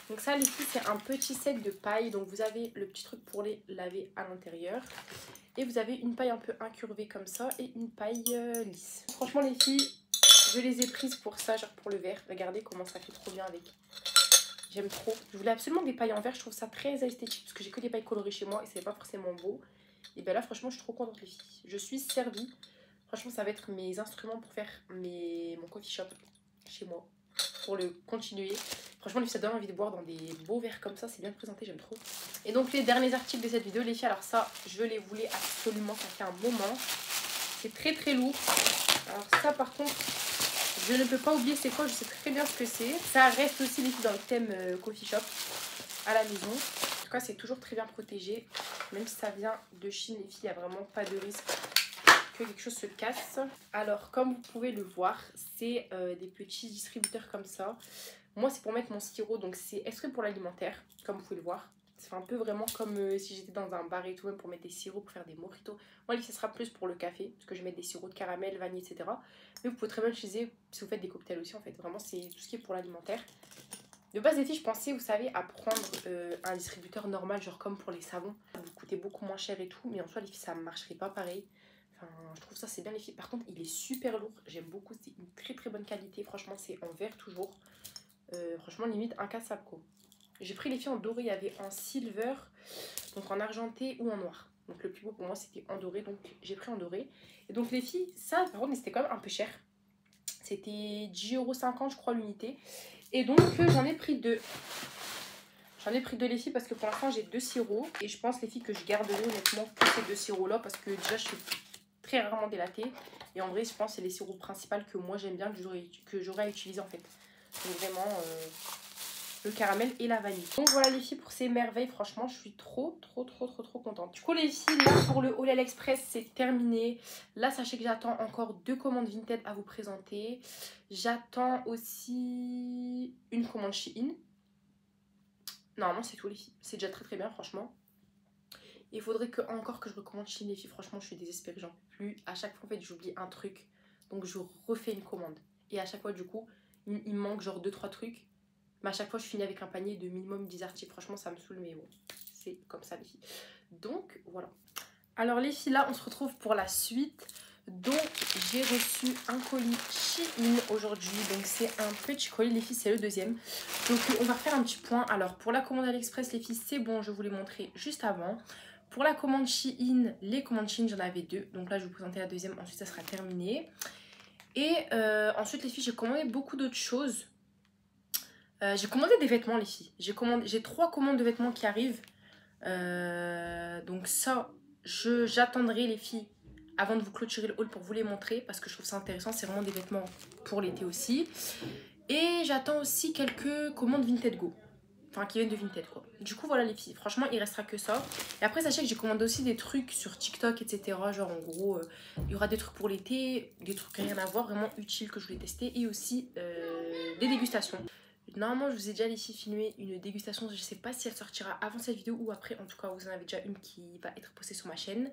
Donc ça les filles c'est un petit set de paille. Donc vous avez le petit truc pour les laver à l'intérieur. Et vous avez une paille un peu incurvée comme ça. Et une paille lisse. Franchement les filles, je les ai prises pour ça, genre pour le verre. Regardez comment ça fait trop bien avec. J'aime trop. Je voulais absolument des pailles en verre. Je trouve ça très esthétique. Parce que j'ai que des pailles colorées chez moi. Et c'est pas forcément beau. Et bien là franchement je suis trop contente les filles. Je suis servie. Franchement ça va être mes instruments pour faire mon coffee shop chez moi. Pour le continuer. Franchement, ça donne envie de boire dans des beaux verres comme ça. C'est bien présenté, j'aime trop. Et donc, les derniers articles de cette vidéo, les filles. Alors ça, je les voulais absolument. Ça fait un moment. C'est très lourd. Alors ça, par contre, Je ne peux pas oublier c'est quoi, je sais très bien ce que c'est. Ça reste aussi les filles dans le thème coffee shop à la maison. En tout cas, c'est toujours très bien protégé. Même si ça vient de Chine, les filles, il n'y a vraiment pas de risque que quelque chose se casse. Alors, comme vous pouvez le voir, c'est des petits distributeurs comme ça. Moi, c'est pour mettre mon sirop, donc c'est extrait pour l'alimentaire, comme vous pouvez le voir. C'est un peu vraiment comme si j'étais dans un bar et tout, même pour mettre des sirops, pour faire des mojitos. Moi, ce sera plus pour le café, parce que je vais mettre des sirops de caramel, vanille, etc. Mais vous pouvez très bien l'utiliser si vous faites des cocktails aussi, en fait. Vraiment, c'est tout ce qui est pour l'alimentaire. De base, les filles, je pensais, vous savez, à prendre un distributeur normal, genre comme pour les savons. Ça vous coûtait beaucoup moins cher et tout, mais en soi, les filles, ça ne marcherait pas pareil. Enfin, je trouve ça, c'est bien, les filles. Par contre, il est super lourd. J'aime beaucoup, c'est une très très bonne qualité. Franchement, c'est en verre toujours. Franchement, limite incassable, quoi. J'ai pris les filles en doré, il y avait en silver, donc en argenté ou en noir. Donc le plus beau pour moi, c'était en doré, donc j'ai pris en doré. Et donc les filles, ça, par contre, c'était quand même un peu cher. C'était 10,50 € je crois l'unité. Et donc j'en ai pris deux. J'en ai pris deux les filles parce que pour l'instant j'ai deux sirops. Et je pense les filles que je garderai honnêtement que ces deux sirops là parce que déjà je suis très rarement délatée. Et en vrai je pense que c'est les sirops principaux que moi j'aime bien, que j'aurais à utiliser en fait. Donc vraiment le caramel et la vanille. Donc voilà les filles pour ces merveilles, franchement je suis trop contente. Du coup les filles, là pour le haul AliExpress c'est terminé. Là sachez que j'attends encore 2 commandes Vinted à vous présenter. J'attends aussi une commande Shein. Normalement c'est tout les filles, c'est déjà très bien franchement. Il faudrait encore que je recommande Shein les filles, franchement je suis désespérée, j'en peux plus. À chaque fois en fait j'oublie un truc, donc je refais une commande. Et à chaque fois du coup il me manque genre 2-3 trucs. Mais à chaque fois, je finis avec un panier de minimum 10 articles. Franchement, ça me saoule, mais bon, c'est comme ça, les filles. Donc, voilà. Alors, les filles, là, on se retrouve pour la suite. Donc, j'ai reçu un colis Shein aujourd'hui. Donc, c'est un petit colis, les filles, c'est le deuxième. Donc, on va refaire un petit point. Alors, pour la commande AliExpress, les filles, c'est bon. Je vous l'ai montré juste avant. Pour la commande Shein, les commandes Shein, j'en avais deux. Donc là, je vais vous présenter la deuxième. Ensuite, ça sera terminé. Et ensuite, les filles, j'ai commandé beaucoup d'autres choses. J'ai commandé des vêtements les filles. J'ai 3 commandes de vêtements qui arrivent. Donc ça, j'attendrai les filles avant de vous clôturer le haul pour vous les montrer. Parce que je trouve ça intéressant. C'est vraiment des vêtements pour l'été aussi. Et j'attends aussi quelques commandes Vinted Go. Enfin qui viennent de Vinted quoi. Du coup voilà les filles. Franchement il restera que ça. Et après sachez que j'ai commandé aussi des trucs sur TikTok etc. Genre en gros il y aura des trucs pour l'été. Des trucs rien à voir. Vraiment utiles que je voulais tester. Et aussi des dégustations. Normalement, je vous ai déjà laissé filmer une dégustation. Je ne sais pas si elle sortira avant cette vidéo ou après. En tout cas, vous en avez déjà une qui va être postée sur ma chaîne.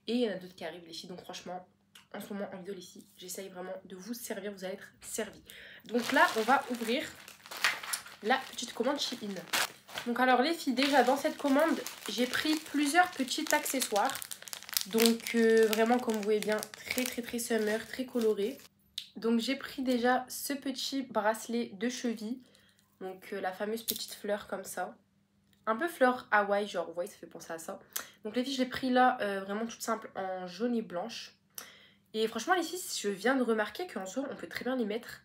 Et il y en a d'autres qui arrivent, les filles. Donc franchement, en ce moment, en vidéo, les filles, j'essaye vraiment de vous servir. Vous allez être servis. Donc là, on va ouvrir la petite commande Shein. Donc alors, les filles, déjà, dans cette commande, j'ai pris plusieurs petits accessoires. Donc vraiment, comme vous voyez bien, très summer, très coloré. Donc j'ai pris déjà ce petit bracelet de cheville. Donc la fameuse petite fleur comme ça. Un peu fleur Hawaï, genre, vous voyez, ça fait penser à ça. Donc les filles, je l'ai pris là, vraiment toute simple, en jaune et blanche. Et franchement, les filles, je viens de remarquer qu'en soi, on peut très bien les mettre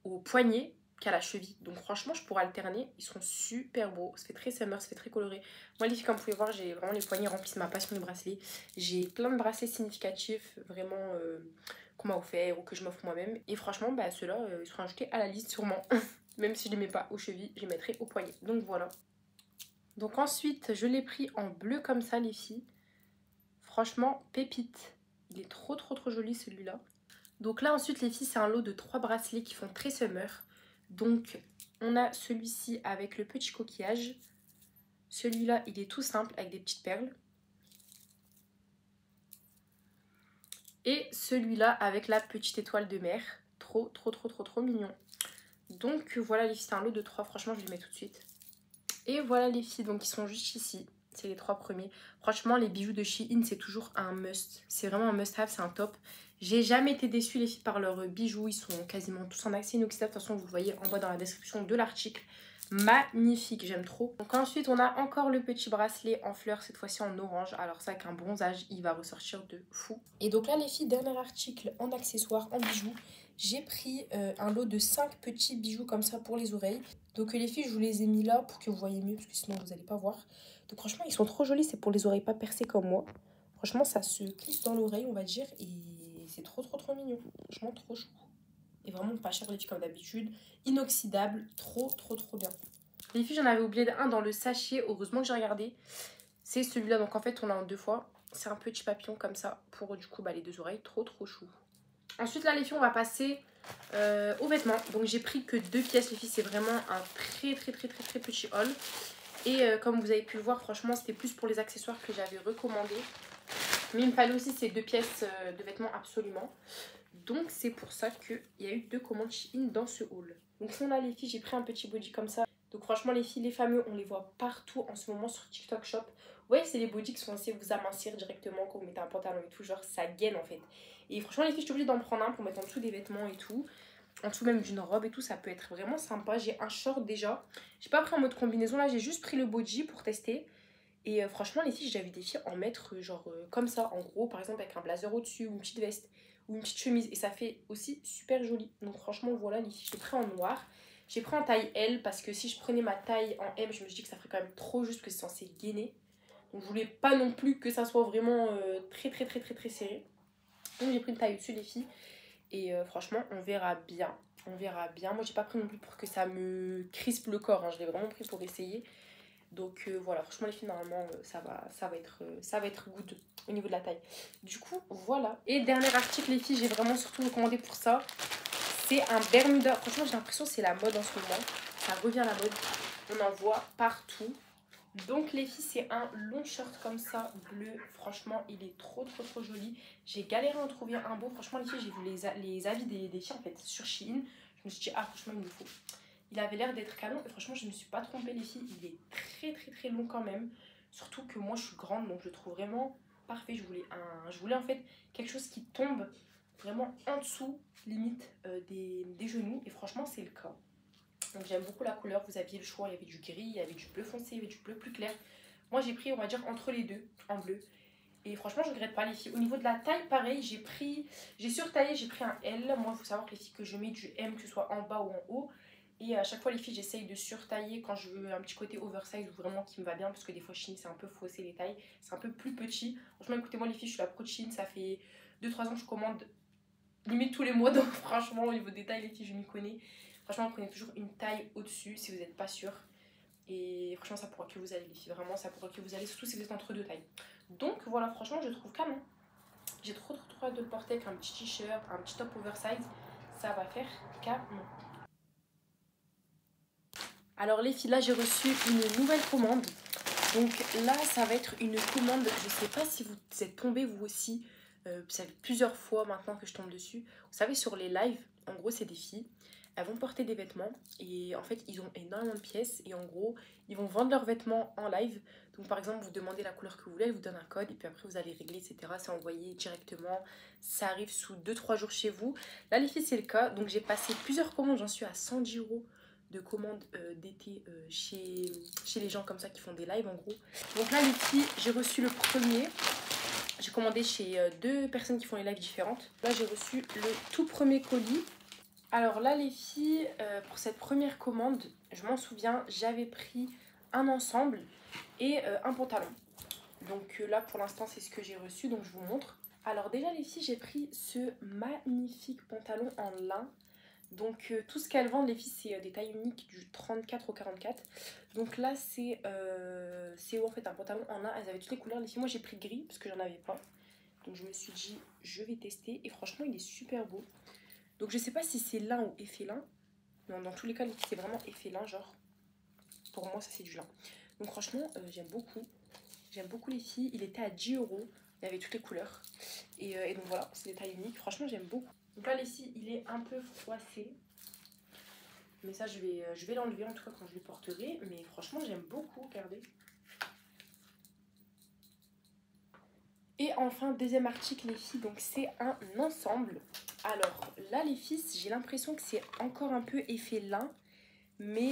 au poignet qu'à la cheville. Donc franchement, je pourrais alterner. Ils sont super beaux. Ça fait très summer, ça fait très coloré. Moi, les filles, comme vous pouvez voir, j'ai vraiment les poignets remplis de ma passion des bracelets. J'ai plein de bracelets significatifs, vraiment, qu'on m'a offert ou que je m'offre moi-même. Et franchement, bah, ceux-là, ils seront ajoutés à la liste sûrement. Même si je ne les mets pas aux chevilles, je les mettrai au poignet. Donc voilà. Donc ensuite, je l'ai pris en bleu comme ça, les filles. Franchement, pépite. Il est trop joli celui-là. Donc là, ensuite, les filles, c'est un lot de 3 bracelets qui font très summer. Donc, on a celui-ci avec le petit coquillage. Celui-là, il est tout simple avec des petites perles. Et celui-là avec la petite étoile de mer. Trop mignon. Donc voilà les filles, c'est un lot de 3. Franchement, je les mets tout de suite. Et voilà les filles, donc ils sont juste ici. C'est les 3 premiers. Franchement, les bijoux de Shein, c'est toujours un must. C'est vraiment un must have, c'est un top. J'ai jamais été déçue les filles par leurs bijoux. Ils sont quasiment tous en accès inoxydable. De toute façon, vous le voyez en bas dans la description de l'article. Magnifique, j'aime trop. Donc ensuite, on a encore le petit bracelet en fleurs, cette fois-ci en orange. Alors ça, avec un bronzage, il va ressortir de fou. Et donc là, les filles, dernier article en accessoires, en bijoux. J'ai pris un lot de 5 petits bijoux comme ça pour les oreilles. Donc les filles, je vous les ai mis là pour que vous voyez mieux, parce que sinon vous n'allez pas voir. Donc franchement, ils sont trop jolis, c'est pour les oreilles pas percées comme moi. Franchement, ça se clisse dans l'oreille, on va dire, et c'est trop mignon. Franchement, trop chou. Et vraiment pas cher les filles comme d'habitude. Inoxydable, trop bien. Les filles, j'en avais oublié un dans le sachet, heureusement que j'ai regardé. C'est celui-là, donc en fait on l'a en 2 fois. C'est un petit papillon comme ça pour du coup les 2 oreilles, trop chou. Ensuite là les filles, on va passer aux vêtements. Donc j'ai pris que 2 pièces les filles, c'est vraiment un très petit haul. Et comme vous avez pu le voir, franchement c'était plus pour les accessoires que j'avais recommandé. Mais il me fallait aussi ces 2 pièces de vêtements absolument. Donc c'est pour ça qu'il y a eu 2 commandes Shein dans ce haul. Donc là les filles, j'ai pris un petit body comme ça. Donc franchement les filles, les fameux, on les voit partout en ce moment sur TikTok Shop. Ouais, c'est les bodys qui sont censés vous amincir directement quand vous mettez un pantalon et tout, genre ça gaine en fait. Et franchement les filles, je suis obligée d'en prendre un pour mettre en dessous des vêtements et tout. En dessous même d'une robe et tout, ça peut être vraiment sympa. J'ai un short déjà. J'ai pas pris en mode combinaison là, j'ai juste pris le body pour tester. Et franchement les filles, j'ai vu des filles en mettre genre comme ça, en gros, par exemple avec un blazer au-dessus ou une petite veste ou une petite chemise, et ça fait aussi super joli. Donc franchement voilà les filles, j'ai pris en noir. J'ai pris en taille L parce que si je prenais ma taille en M, je me dis que ça ferait quand même trop juste, parce que c'est censé gainer. Donc je voulais pas non plus que ça soit vraiment très serré. Donc j'ai pris une taille au-dessus les filles. Et franchement on verra bien. On verra bien. Moi j'ai pas pris non plus pour que ça me crispe le corps, hein. Je l'ai vraiment pris pour essayer. Donc voilà, franchement les filles, normalement ça va être good au niveau de la taille. Du coup voilà. Et dernier article les filles, j'ai vraiment surtout recommandé pour ça. C'est un Bermuda. Franchement j'ai l'impression que c'est la mode en ce moment. Ça revient à la mode. On en voit partout. Donc les filles, c'est un long short comme ça, bleu. Franchement il est trop joli. J'ai galéré à en trouver un beau. Franchement les filles, j'ai vu les avis des filles en fait sur Shein. Je me suis dit ah franchement il me faut. Il avait l'air d'être canon et franchement je me suis pas trompée les filles. Il est très long quand même. Surtout que moi je suis grande, donc je le trouve vraiment parfait. Je voulais en fait quelque chose qui tombe vraiment en dessous limite des genoux, et franchement c'est le cas. Donc j'aime beaucoup la couleur, vous aviez le choix, il y avait du gris, il y avait du bleu foncé, il y avait du bleu plus clair. Moi j'ai pris on va dire entre les deux en bleu. Et franchement je regrette pas les filles. Au niveau de la taille pareil, j'ai surtaillé, j'ai pris un L. Moi il faut savoir que les filles, que je mets du M, que ce soit en bas ou en haut. Et à chaque fois les filles, j'essaye de surtailler quand je veux un petit côté oversize ou vraiment qui me va bien, parce que des fois Shein c'est un peu faussé les tailles, c'est un peu plus petit. Franchement écoutez, moi les filles, je suis la pro de Shein, ça fait 2-3 ans que je commande limite tous les mois, donc franchement au niveau des tailles les filles, je m'y connais. Franchement prenez toujours une taille au-dessus si vous n'êtes pas sûr. Et franchement ça pourra que vous aller les filles, vraiment ça pourra que vous aller, surtout si vous êtes entre deux tailles. Donc voilà, franchement je trouve canon. J'ai trop hâte de le porter avec un petit t-shirt, un petit top oversize, ça va faire canon. Alors les filles, là j'ai reçu une nouvelle commande. Donc là ça va être une commande, je sais pas si vous êtes tombés vous aussi, ça fait plusieurs fois maintenant que je tombe dessus. Vous savez sur les lives, en gros c'est des filles, elles vont porter des vêtements et en fait ils ont énormément de pièces et en gros ils vont vendre leurs vêtements en live. Donc par exemple vous demandez la couleur que vous voulez, elles vous donnent un code et puis après vous allez régler etc. C'est envoyé directement, ça arrive sous 2-3 jours chez vous. Là les filles c'est le cas, donc j'ai passé plusieurs commandes, j'en suis à 110 € de commandes d'été chez les gens comme ça qui font des lives en gros. Donc là les filles, j'ai reçu le premier. J'ai commandé chez 2 personnes qui font les lives différentes. Là j'ai reçu le tout premier colis. Alors là les filles, pour cette première commande, je m'en souviens, j'avais pris un ensemble et un pantalon. Donc là pour l'instant c'est ce que j'ai reçu, donc je vous montre. Alors déjà les filles, j'ai pris ce magnifique pantalon en lin. Donc tout ce qu'elles vendent les filles, c'est des tailles uniques du 34 au 44. Donc là c'est en fait un pantalon en lin. Elles avaient toutes les couleurs les filles. Moi j'ai pris gris parce que j'en avais pas. Donc je me suis dit je vais tester. Et franchement il est super beau. Donc je sais pas si c'est lin ou effet lin. Non, dans tous les cas les filles c'est vraiment effet lin genre. Pour moi ça c'est du lin. Donc franchement j'aime beaucoup. J'aime beaucoup les filles. Il était à 10 €. Il y avait toutes les couleurs. Et donc voilà, c'est des tailles uniques. Franchement j'aime beaucoup. Donc là les filles il est un peu froissé. Mais ça je vais l'enlever en tout cas quand je le porterai. Mais franchement j'aime beaucoup, regardez. Et enfin deuxième article les filles, donc c'est un ensemble. Alors là les filles, j'ai l'impression que c'est encore un peu effet lin, mais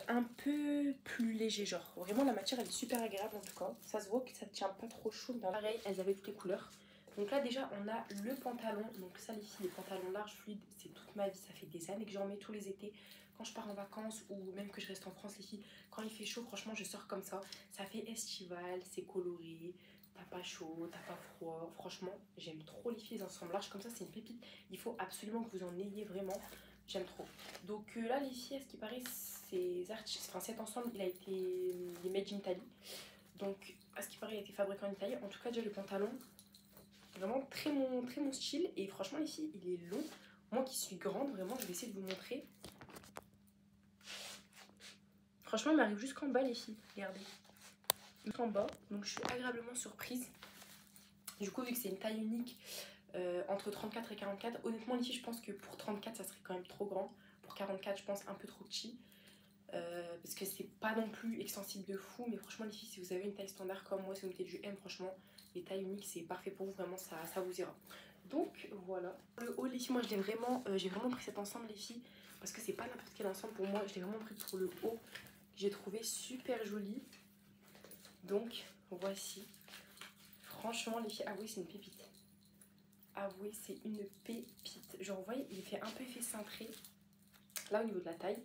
un peu plus léger genre. Vraiment la matière elle est super agréable en tout cas. Ça se voit que ça tient pas trop chaud. Pareil, elles avaient toutes les couleurs. Donc là déjà on a le pantalon. Donc ça les filles, les pantalons larges fluides, c'est toute ma vie. Ça fait des années que j'en mets tous les étés. Quand je pars en vacances ou même que je reste en France les filles, quand il fait chaud franchement je sors comme ça. Ça fait estival, c'est coloré. t'as pas chaud, t'as pas froid. Franchement, j'aime trop les filles, les ensembles larges comme ça, c'est une pépite. Il faut absolument que vous en ayez vraiment. J'aime trop. Donc là, les filles, à ce qui paraît, cet ensemble, il est made in Italy. Donc, à ce qui paraît, il a été fabriqué en Italie. En tout cas, déjà, le pantalon, vraiment très mon style. Et franchement, les filles, il est long. Moi qui suis grande, vraiment, je vais essayer de vous montrer. Franchement, il m'arrive jusqu'en bas, les filles. Regardez. Jusqu'en bas. Donc, je suis agréablement surprise. Du coup, vu que c'est une taille unique, entre 34 et 44, honnêtement, les filles, je pense que pour 34, ça serait quand même trop grand. Pour 44, je pense un peu trop petit. Parce que c'est pas non plus extensible de fou. Mais franchement, les filles, si vous avez une taille standard comme moi, si vous mettez du M, franchement, les tailles uniques, c'est parfait pour vous. Vraiment, ça vous ira. Donc, voilà. Le haut, les filles, moi, j'ai vraiment pris cet ensemble, les filles. Parce que c'est pas n'importe quel ensemble pour moi. Je l'ai vraiment pris pour le haut. J'ai trouvé super joli. Donc, voici. Franchement, les filles, avouez, c'est une pépite. Avouez, c'est une pépite. Genre, vous voyez, il fait un peu effet cintré. Là, au niveau de la taille,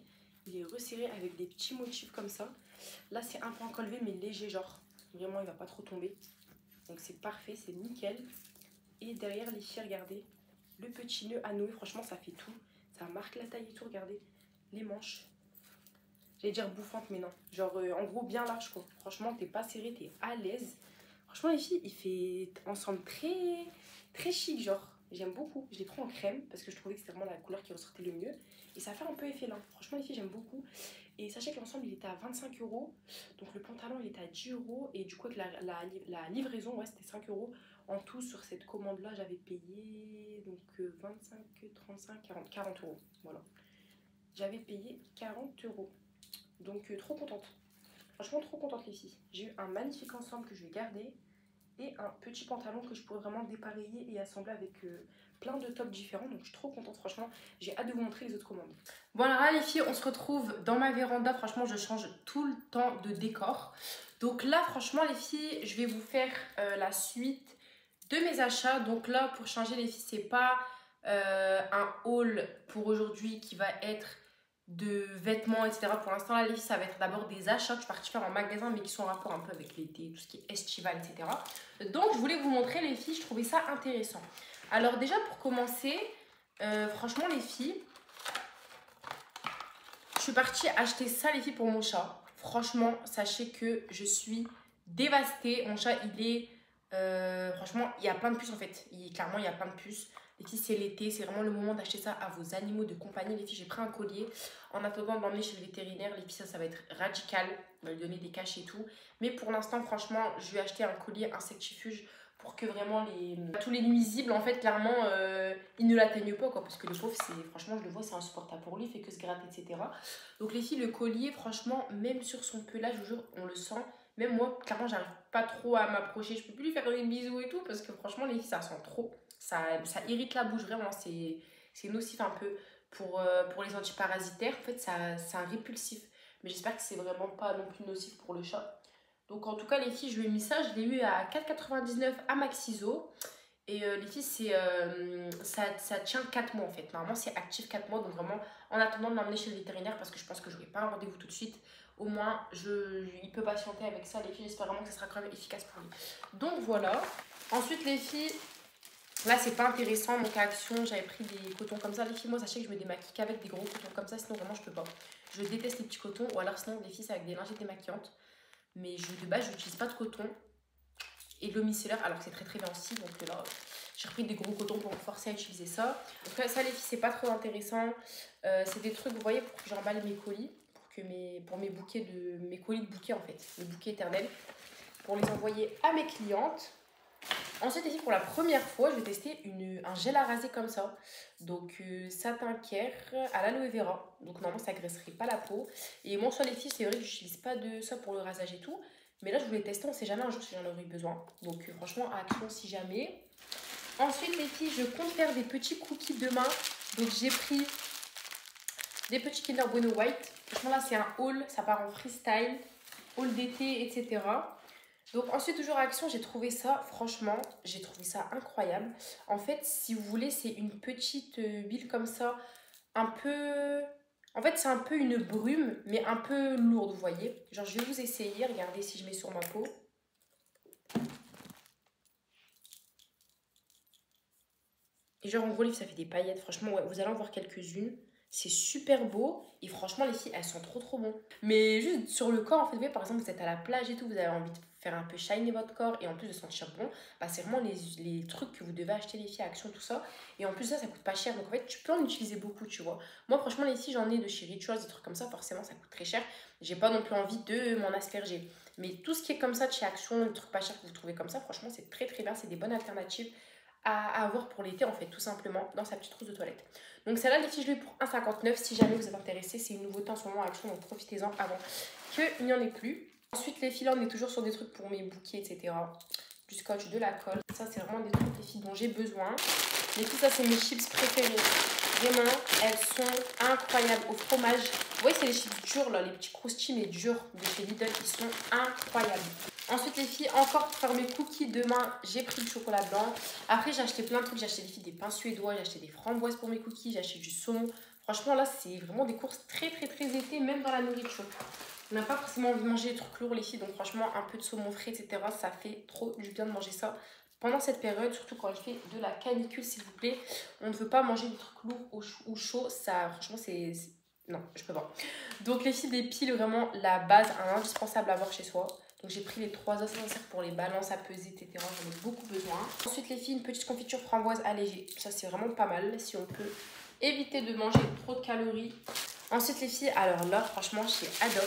il est resserré avec des petits motifs comme ça. Là, c'est un peu encollevé, mais léger, genre. Vraiment, il va pas trop tomber. Donc, c'est parfait, c'est nickel. Et derrière, les filles, regardez. Le petit nœud à nouer, franchement, ça fait tout. Ça marque la taille et tout, regardez. Les manches. J'allais dire bouffante, mais non. Genre, en gros, bien large, quoi. Franchement, t'es pas serré, t'es à l'aise. Franchement, les filles, il fait ensemble très chic, genre. J'aime beaucoup. Je l'ai pris en crème parce que je trouvais que c'était vraiment la couleur qui ressortait le mieux. Et ça fait un peu effet lin. Franchement, les filles, j'aime beaucoup. Et sachez que l'ensemble, il était à 25 €. Donc, le pantalon, il était à 10 €. Et du coup, avec la livraison, ouais, c'était 5 €. En tout, sur cette commande-là, j'avais payé donc 25, 35, 40 €. Voilà. J'avais payé 40 €. Donc, trop contente. Franchement, trop contente, les filles. J'ai eu un magnifique ensemble que je vais garder. Et un petit pantalon que je pourrais vraiment dépareiller et assembler avec plein de tops différents. Donc, je suis trop contente, franchement. J'ai hâte de vous montrer les autres commandes. Bon, alors là, les filles, on se retrouve dans ma véranda. Franchement, je change tout le temps de décor. Donc là, franchement, les filles, je vais vous faire la suite de mes achats. Donc là, pour changer, les filles, c'est pas un haul pour aujourd'hui qui va être de vêtements, etc. Pour l'instant, là, les filles, ça va être d'abord des achats que je suis partie faire en magasin, mais qui sont en rapport un peu avec l'été, tout ce qui est estival, etc. Donc, je voulais vous montrer, les filles, je trouvais ça intéressant. Alors, déjà, pour commencer, franchement, les filles, je suis partie acheter ça, les filles, pour mon chat. Franchement, sachez que je suis dévastée. Mon chat, il est... franchement, il y a plein de puces, en fait. Clairement, il y a plein de puces. Les filles, c'est l'été, c'est vraiment le moment d'acheter ça à vos animaux de compagnie. Les filles, j'ai pris un collier en attendant de l'emmener chez le vétérinaire. Les filles, ça va être radical. On va lui donner des caches et tout. Mais pour l'instant, franchement, je lui ai acheté un collier insectifuge pour que vraiment tous les nuisibles, en fait, clairement, ils ne l'atteignent pas, quoi. Parce que le pauvre, franchement, je le vois, c'est insupportable pour lui, il fait que se gratter, etc. Donc les filles, le collier, franchement, même sur son pelage, je vous jure, on le sent. Même moi, clairement, j'arrive pas trop à m'approcher. Je peux plus lui faire une bisou et tout parce que franchement, les filles, ça sent trop. Ça irrite la bouche, vraiment. C'est nocif un peu pour les antiparasitaires. En fait, c'est un répulsif. Mais j'espère que c'est vraiment pas non plus nocif pour le chat. Donc, en tout cas, les filles, je lui ai mis ça. Je l'ai eu à 4,99 à Maxiso. Et les filles, ça tient 4 mois en fait. Normalement, c'est actif 4 mois. Donc, vraiment, en attendant de l'emmener chez le vétérinaire, parce que je pense que je n'aurai pas un rendez-vous tout de suite, au moins, il peut patienter avec ça. Les filles, j'espère vraiment que ça sera quand même efficace pour lui. Donc, voilà. Ensuite, les filles, là, c'est pas intéressant. Donc, à Action, j'avais pris des cotons comme ça. Les filles, moi, sachez que je me démaquille qu'avec des gros cotons comme ça. Sinon, vraiment, je peux pas. Je déteste les petits cotons. Ou alors, sinon, les filles, c'est avec des lingettes démaquillantes. Mais de base, je n'utilise pas de coton et de l'eau micellaire, alors que c'est très bien aussi. Donc là, j'ai repris des gros cotons pour me forcer à utiliser ça. Donc ça, les filles, c'est pas trop intéressant. C'est des trucs, vous voyez, pour que j'emballe mes colis, pour mes colis de bouquets en fait, mes bouquets éternels, pour les envoyer à mes clientes. Ensuite, les filles, pour la première fois, je vais tester un gel à raser comme ça. Donc, satin care à l'aloe vera. Donc, normalement, ça graisserait pas la peau. Et moi, sur les filles, c'est vrai que j'utilise pas de ça pour le rasage et tout. Mais là, je voulais tester, on sait jamais un jour si j'en aurais besoin. Donc, franchement, à Action si jamais. Ensuite, les filles, je compte faire des petits cookies demain. Donc, j'ai pris des petits Kinder Bueno White. Franchement, là, c'est un haul. Ça part en freestyle, haul d'été, etc. Donc ensuite, toujours à Action, j'ai trouvé ça, franchement, j'ai trouvé ça incroyable. En fait, si vous voulez, c'est une petite huile comme ça, un peu... En fait, c'est un peu une brume, mais un peu lourde, vous voyez. Genre, je vais vous essayer, regardez si je mets sur ma peau. Et genre en gros les filles ça fait des paillettes. Franchement ouais, vous allez en voir quelques-unes. C'est super beau. Et franchement les filles elles sont trop bon. Mais juste sur le corps en fait, vous voyez par exemple vous êtes à la plage et tout, vous avez envie de faire un peu shiner votre corps et en plus de sentir bon, bah c'est vraiment les trucs que vous devez acheter les filles à Action tout ça. Et en plus ça coûte pas cher. Donc en fait tu peux en utiliser beaucoup tu vois. Moi franchement les filles j'en ai de chez Rituals, des trucs comme ça, forcément ça coûte très cher. J'ai pas non plus envie de m'en asperger. Mais tout ce qui est comme ça de chez Action, des trucs pas chers que vous trouvez comme ça, franchement c'est très bien, c'est des bonnes alternatives à avoir pour l'été en fait, tout simplement, dans sa petite trousse de toilette. Donc celle-là, les filles, je l'ai pour 1,59 si jamais vous êtes intéressés. C'est une nouveauté en ce moment à Action, donc profitez-en avant qu'il n'y en ait plus. Ensuite, les filles, là, on est toujours sur des trucs pour mes bouquets, etc. Du scotch, de la colle. Ça, c'est vraiment des trucs, les filles, dont j'ai besoin. Les filles, ça, c'est mes chips préférées. Vraiment, elles sont incroyables au fromage. Vous voyez, c'est les chips durs, là, les petits croustilles, mais durs de chez Lidl, qui sont incroyables. Ensuite les filles, encore pour faire mes cookies, demain j'ai pris le chocolat blanc. Après j'ai acheté plein de trucs, j'ai acheté les filles des pains suédois, j'ai acheté des framboises pour mes cookies, j'ai acheté du saumon. Franchement là c'est vraiment des courses très été, même dans la nourriture. On n'a pas forcément envie de manger des trucs lourds les filles, donc franchement un peu de saumon frais etc. Ça fait trop du bien de manger ça pendant cette période, surtout quand il fait de la canicule s'il vous plaît. On ne veut pas manger des trucs lourds ou chauds, ça franchement c'est... Non, je peux pas. Donc les filles des piles, vraiment la base, un indispensable à avoir chez soi. Donc j'ai pris les 3 os nécessaires pour les balances à peser, etc. J'en ai beaucoup besoin. Ensuite les filles, une petite confiture framboise allégée. Ça c'est vraiment pas mal si on peut éviter de manger trop de calories. Ensuite les filles, alors là franchement chez Adopt,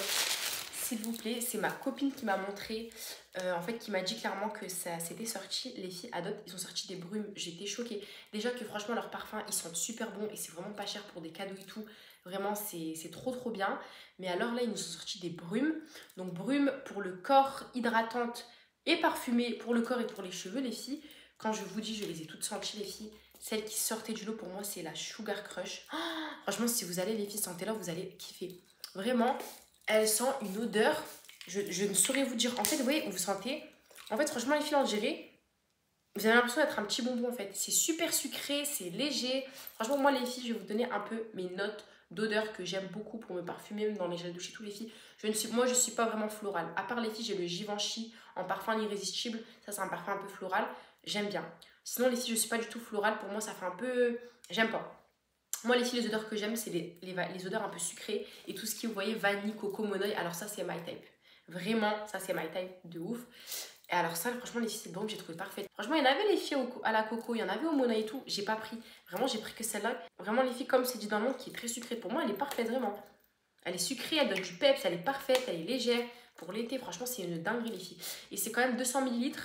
s'il vous plaît, c'est ma copine qui m'a montré, en fait qui m'a dit clairement que ça s'était sorti. Les filles Adopt, ils ont sorti des brumes, j'étais choquée. Déjà que franchement leurs parfums, ils sentent super bons et c'est vraiment pas cher pour des cadeaux et tout. Vraiment, c'est trop bien. Mais alors là, ils nous ont sorti des brumes. Donc, brumes pour le corps, hydratantes et parfumées pour le corps et pour les cheveux, les filles. Quand je vous dis, je les ai toutes senties, les filles. Celle qui sortait du lot pour moi, c'est la Sugar Crush. Oh, franchement, si vous allez, les filles, sentez-la, vous allez kiffer. Vraiment, elle sent une odeur. Je ne saurais vous dire. En fait, vous voyez, vous sentez. En fait, franchement, les filles, on dirait. Vous avez l'impression d'être un petit bonbon en fait. C'est super sucré, c'est léger. Franchement, moi, les filles, je vais vous donner un peu mes notes d'odeur que j'aime beaucoup pour me parfumer, même dans les gels douche et tout, les filles. Moi, je ne suis pas vraiment florale. À part les filles, j'ai le Givenchy en parfum irrésistible. Ça, c'est un parfum un peu floral. J'aime bien. Sinon, les filles, je ne suis pas du tout florale. Pour moi, ça fait un peu... J'aime pas. Moi, les filles, les odeurs que j'aime, c'est les odeurs un peu sucrées. Et tout ce qui, vous voyez, vanille, coco, monoeil. Alors ça, c'est my type. Vraiment, ça, c'est my type de ouf. Et alors ça, franchement, les filles, c'est bon, j'ai trouvé parfaite. Franchement, il y en avait les filles à la coco, il y en avait au monoeil et tout. J'ai pas pris. Vraiment, j'ai pris que celle-là. Vraiment, les filles, comme c'est dit dans le monde, qui est très sucrée. Pour moi, elle est parfaite, vraiment. Elle est sucrée, elle donne du peps, elle est parfaite, elle est légère. Pour l'été, franchement, c'est une dinguerie, les filles. Et c'est quand même 200 ml.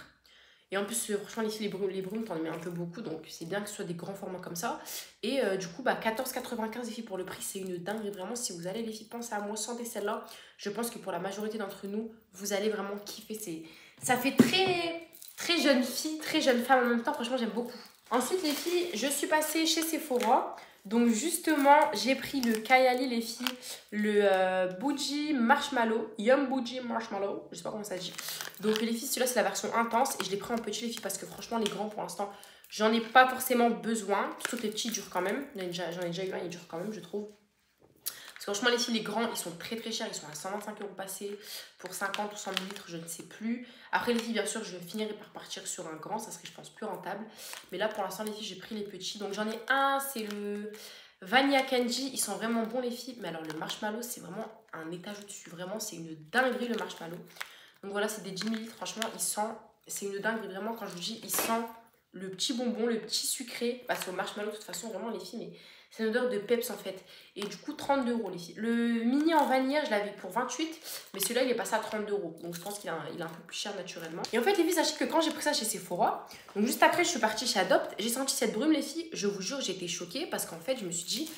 Et en plus, franchement, les filles, les brumes, t'en mets un peu beaucoup. Donc, c'est bien que ce soit des grands formats comme ça. Et du coup, 14,95 les filles pour le prix. C'est une dinguerie. Vraiment, si vous allez, les filles, pensez à moi, sentez celle-là. Je pense que pour la majorité d'entre nous, vous allez vraiment kiffer. Ça fait très jeune fille, très jeune femme en même temps. Franchement, j'aime beaucoup. Ensuite, les filles, je suis passée chez Sephora. Donc, justement, j'ai pris le Kayali, les filles. Le Bougie Marshmallow. Yum Bougie Marshmallow. Je sais pas comment ça dit. Donc, les filles, celui-là, c'est la version intense. Et je l'ai pris en petit, les filles, parce que franchement, les grands, pour l'instant, j'en ai pas forcément besoin. Surtout que les petits durent quand même. J'en ai déjà eu un, il dure quand même, je trouve. Parce que franchement, les filles, les grands, ils sont très chers. Ils sont à 125 € passés pour 50 ou 100 ml, je ne sais plus. Après, les filles, bien sûr, je finirai par partir sur un grand. Ça serait, je pense, plus rentable. Mais là, pour l'instant, les filles, j'ai pris les petits. Donc, j'en ai un, c'est le Vanilla Candy. Ils sont vraiment bons, les filles. Mais alors, le marshmallow, c'est vraiment un étage au-dessus. Vraiment, c'est une dinguerie, le marshmallow. Donc, voilà, c'est des 10 ml. Franchement, il sent... C'est une dinguerie, vraiment, quand je vous dis, il sent le petit bonbon, le petit sucré. Parce qu'au marshmallow, de toute façon, vraiment, les filles, mais... C'est une odeur de peps en fait. Et du coup, 32 € les filles. Le mini en vanille, je l'avais pour 28. Mais celui-là, il est passé à 32 €. Donc je pense qu'il est un peu plus cher naturellement. Et en fait, les filles, sachez que quand j'ai pris ça chez Sephora, donc juste après, je suis partie chez Adopt. J'ai senti cette brume, les filles. Je vous jure, j'étais choquée. Parce qu'en fait, je me suis dit,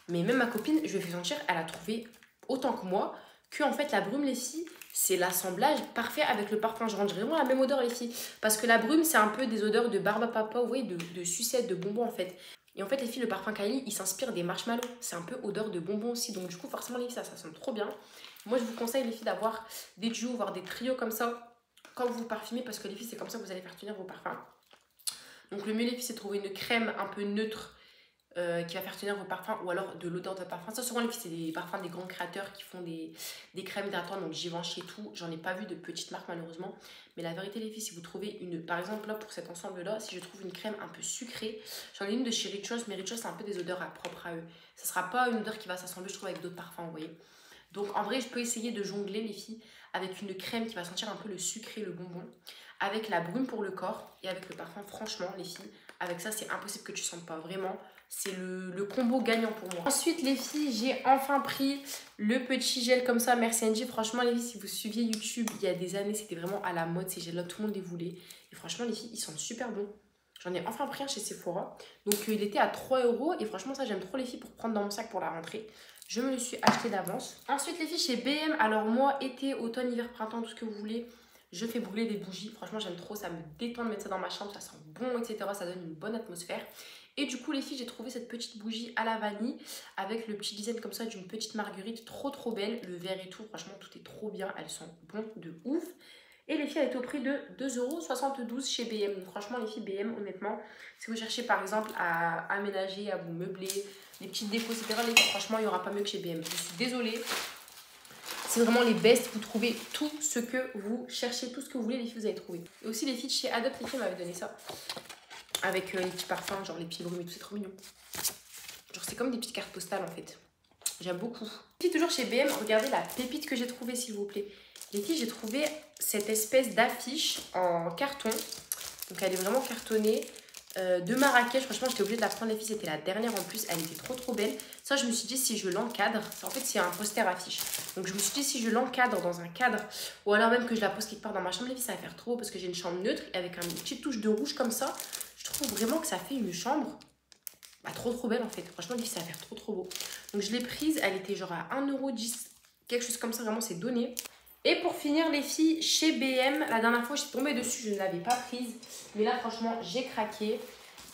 mais même ma copine, je lui ai fait sentir, elle a trouvé autant que moi, que en fait, la brume, les filles, c'est l'assemblage parfait avec le parfum. Je rends vraiment la même odeur, les filles. Parce que la brume, c'est un peu des odeurs de barbe à papa, vous voyez, de sucette, de bonbons en fait. Et en fait, les filles, le parfum Kylie, il s'inspire des marshmallows. C'est un peu odeur de bonbons aussi. Donc, du coup, forcément, les filles, ça sent trop bien. Moi, je vous conseille, les filles, d'avoir des duos, voire des trios comme ça quand vous parfumez. Parce que les filles, c'est comme ça que vous allez faire tenir vos parfums. Donc, le mieux, les filles, c'est de trouver une crème un peu neutre qui va faire tenir vos parfums ou alors de l'odeur de parfum. Ça souvent les filles c'est des parfums des grands créateurs qui font des crèmes hydratantes, donc Givenchy et tout. J'en ai pas vu de petites marques malheureusement, mais la vérité les filles, si vous trouvez une, par exemple là pour cet ensemble là, si je trouve une crème un peu sucrée, j'en ai une de chez Rituals, mais Rituals c'est un peu des odeurs propres à eux. Ça sera pas une odeur qui va s'assembler je trouve avec d'autres parfums, vous voyez. Donc en vrai je peux essayer de jongler les filles avec une crème qui va sentir un peu le sucré, le bonbon, avec la brume pour le corps et avec le parfum. Franchement les filles, avec ça c'est impossible que tu sentes pas, vraiment. C'est le combo gagnant pour moi. Ensuite les filles, j'ai enfin pris le petit gel comme ça, Merci Angie. Franchement les filles, si vous suiviez YouTube il y a des années, c'était vraiment à la mode ces gels là, tout le monde les voulait. Et franchement les filles, ils sentent super bons. J'en ai enfin pris un chez Sephora. Donc il était à 3 € et franchement ça j'aime trop les filles pour prendre dans mon sac pour la rentrée. Je me le suis acheté d'avance. Ensuite les filles, chez BM, alors moi été, automne, hiver, printemps, tout ce que vous voulez, je fais brûler des bougies. Franchement j'aime trop, ça me détend de mettre ça dans ma chambre, ça sent bon, etc. Ça donne une bonne atmosphère. Et du coup les filles, j'ai trouvé cette petite bougie à la vanille avec le petit design comme ça d'une petite marguerite, trop belle. Le verre et tout, franchement tout est trop bien, elles sont bon de ouf. Et les filles, elles étaient au prix de 2,72 € chez BM. Donc franchement les filles, BM, honnêtement, si vous cherchez par exemple à aménager, à vous meubler, des petites décos, etc. Les filles, franchement il n'y aura pas mieux que chez BM. Je suis désolée. C'est vraiment les best, vous trouvez tout ce que vous cherchez, tout ce que vous voulez, les filles, vous allez trouver. Et aussi les filles de chez Adopt, les filles m'avaient donné ça. Avec les petits parfums, genre les petits brumes et tout, c'est trop mignon. Genre c'est comme des petites cartes postales en fait. J'aime beaucoup. Et toujours chez BM, regardez la pépite que j'ai trouvée s'il vous plaît. Les filles, j'ai trouvé cette espèce d'affiche en carton. Donc elle est vraiment cartonnée. De Marrakech, franchement j'étais obligée de la prendre les filles, c'était la dernière en plus, elle était trop belle. Ça je me suis dit si je l'encadre, en fait c'est un poster affiche. Donc je me suis dit si je l'encadre dans un cadre ou alors même que je la pose quelque part dans ma chambre les filles, ça va faire trop beau parce que j'ai une chambre neutre et avec une petite touche de rouge comme ça. Je trouve vraiment que ça fait une chambre trop belle en fait. Franchement les filles, ça va faire trop beau. Donc je l'ai prise, elle était genre à 1,10 €, quelque chose comme ça, vraiment c'est donné. Et pour finir les filles, chez BM, la dernière fois je suis tombée dessus, je ne l'avais pas prise. Mais là franchement j'ai craqué.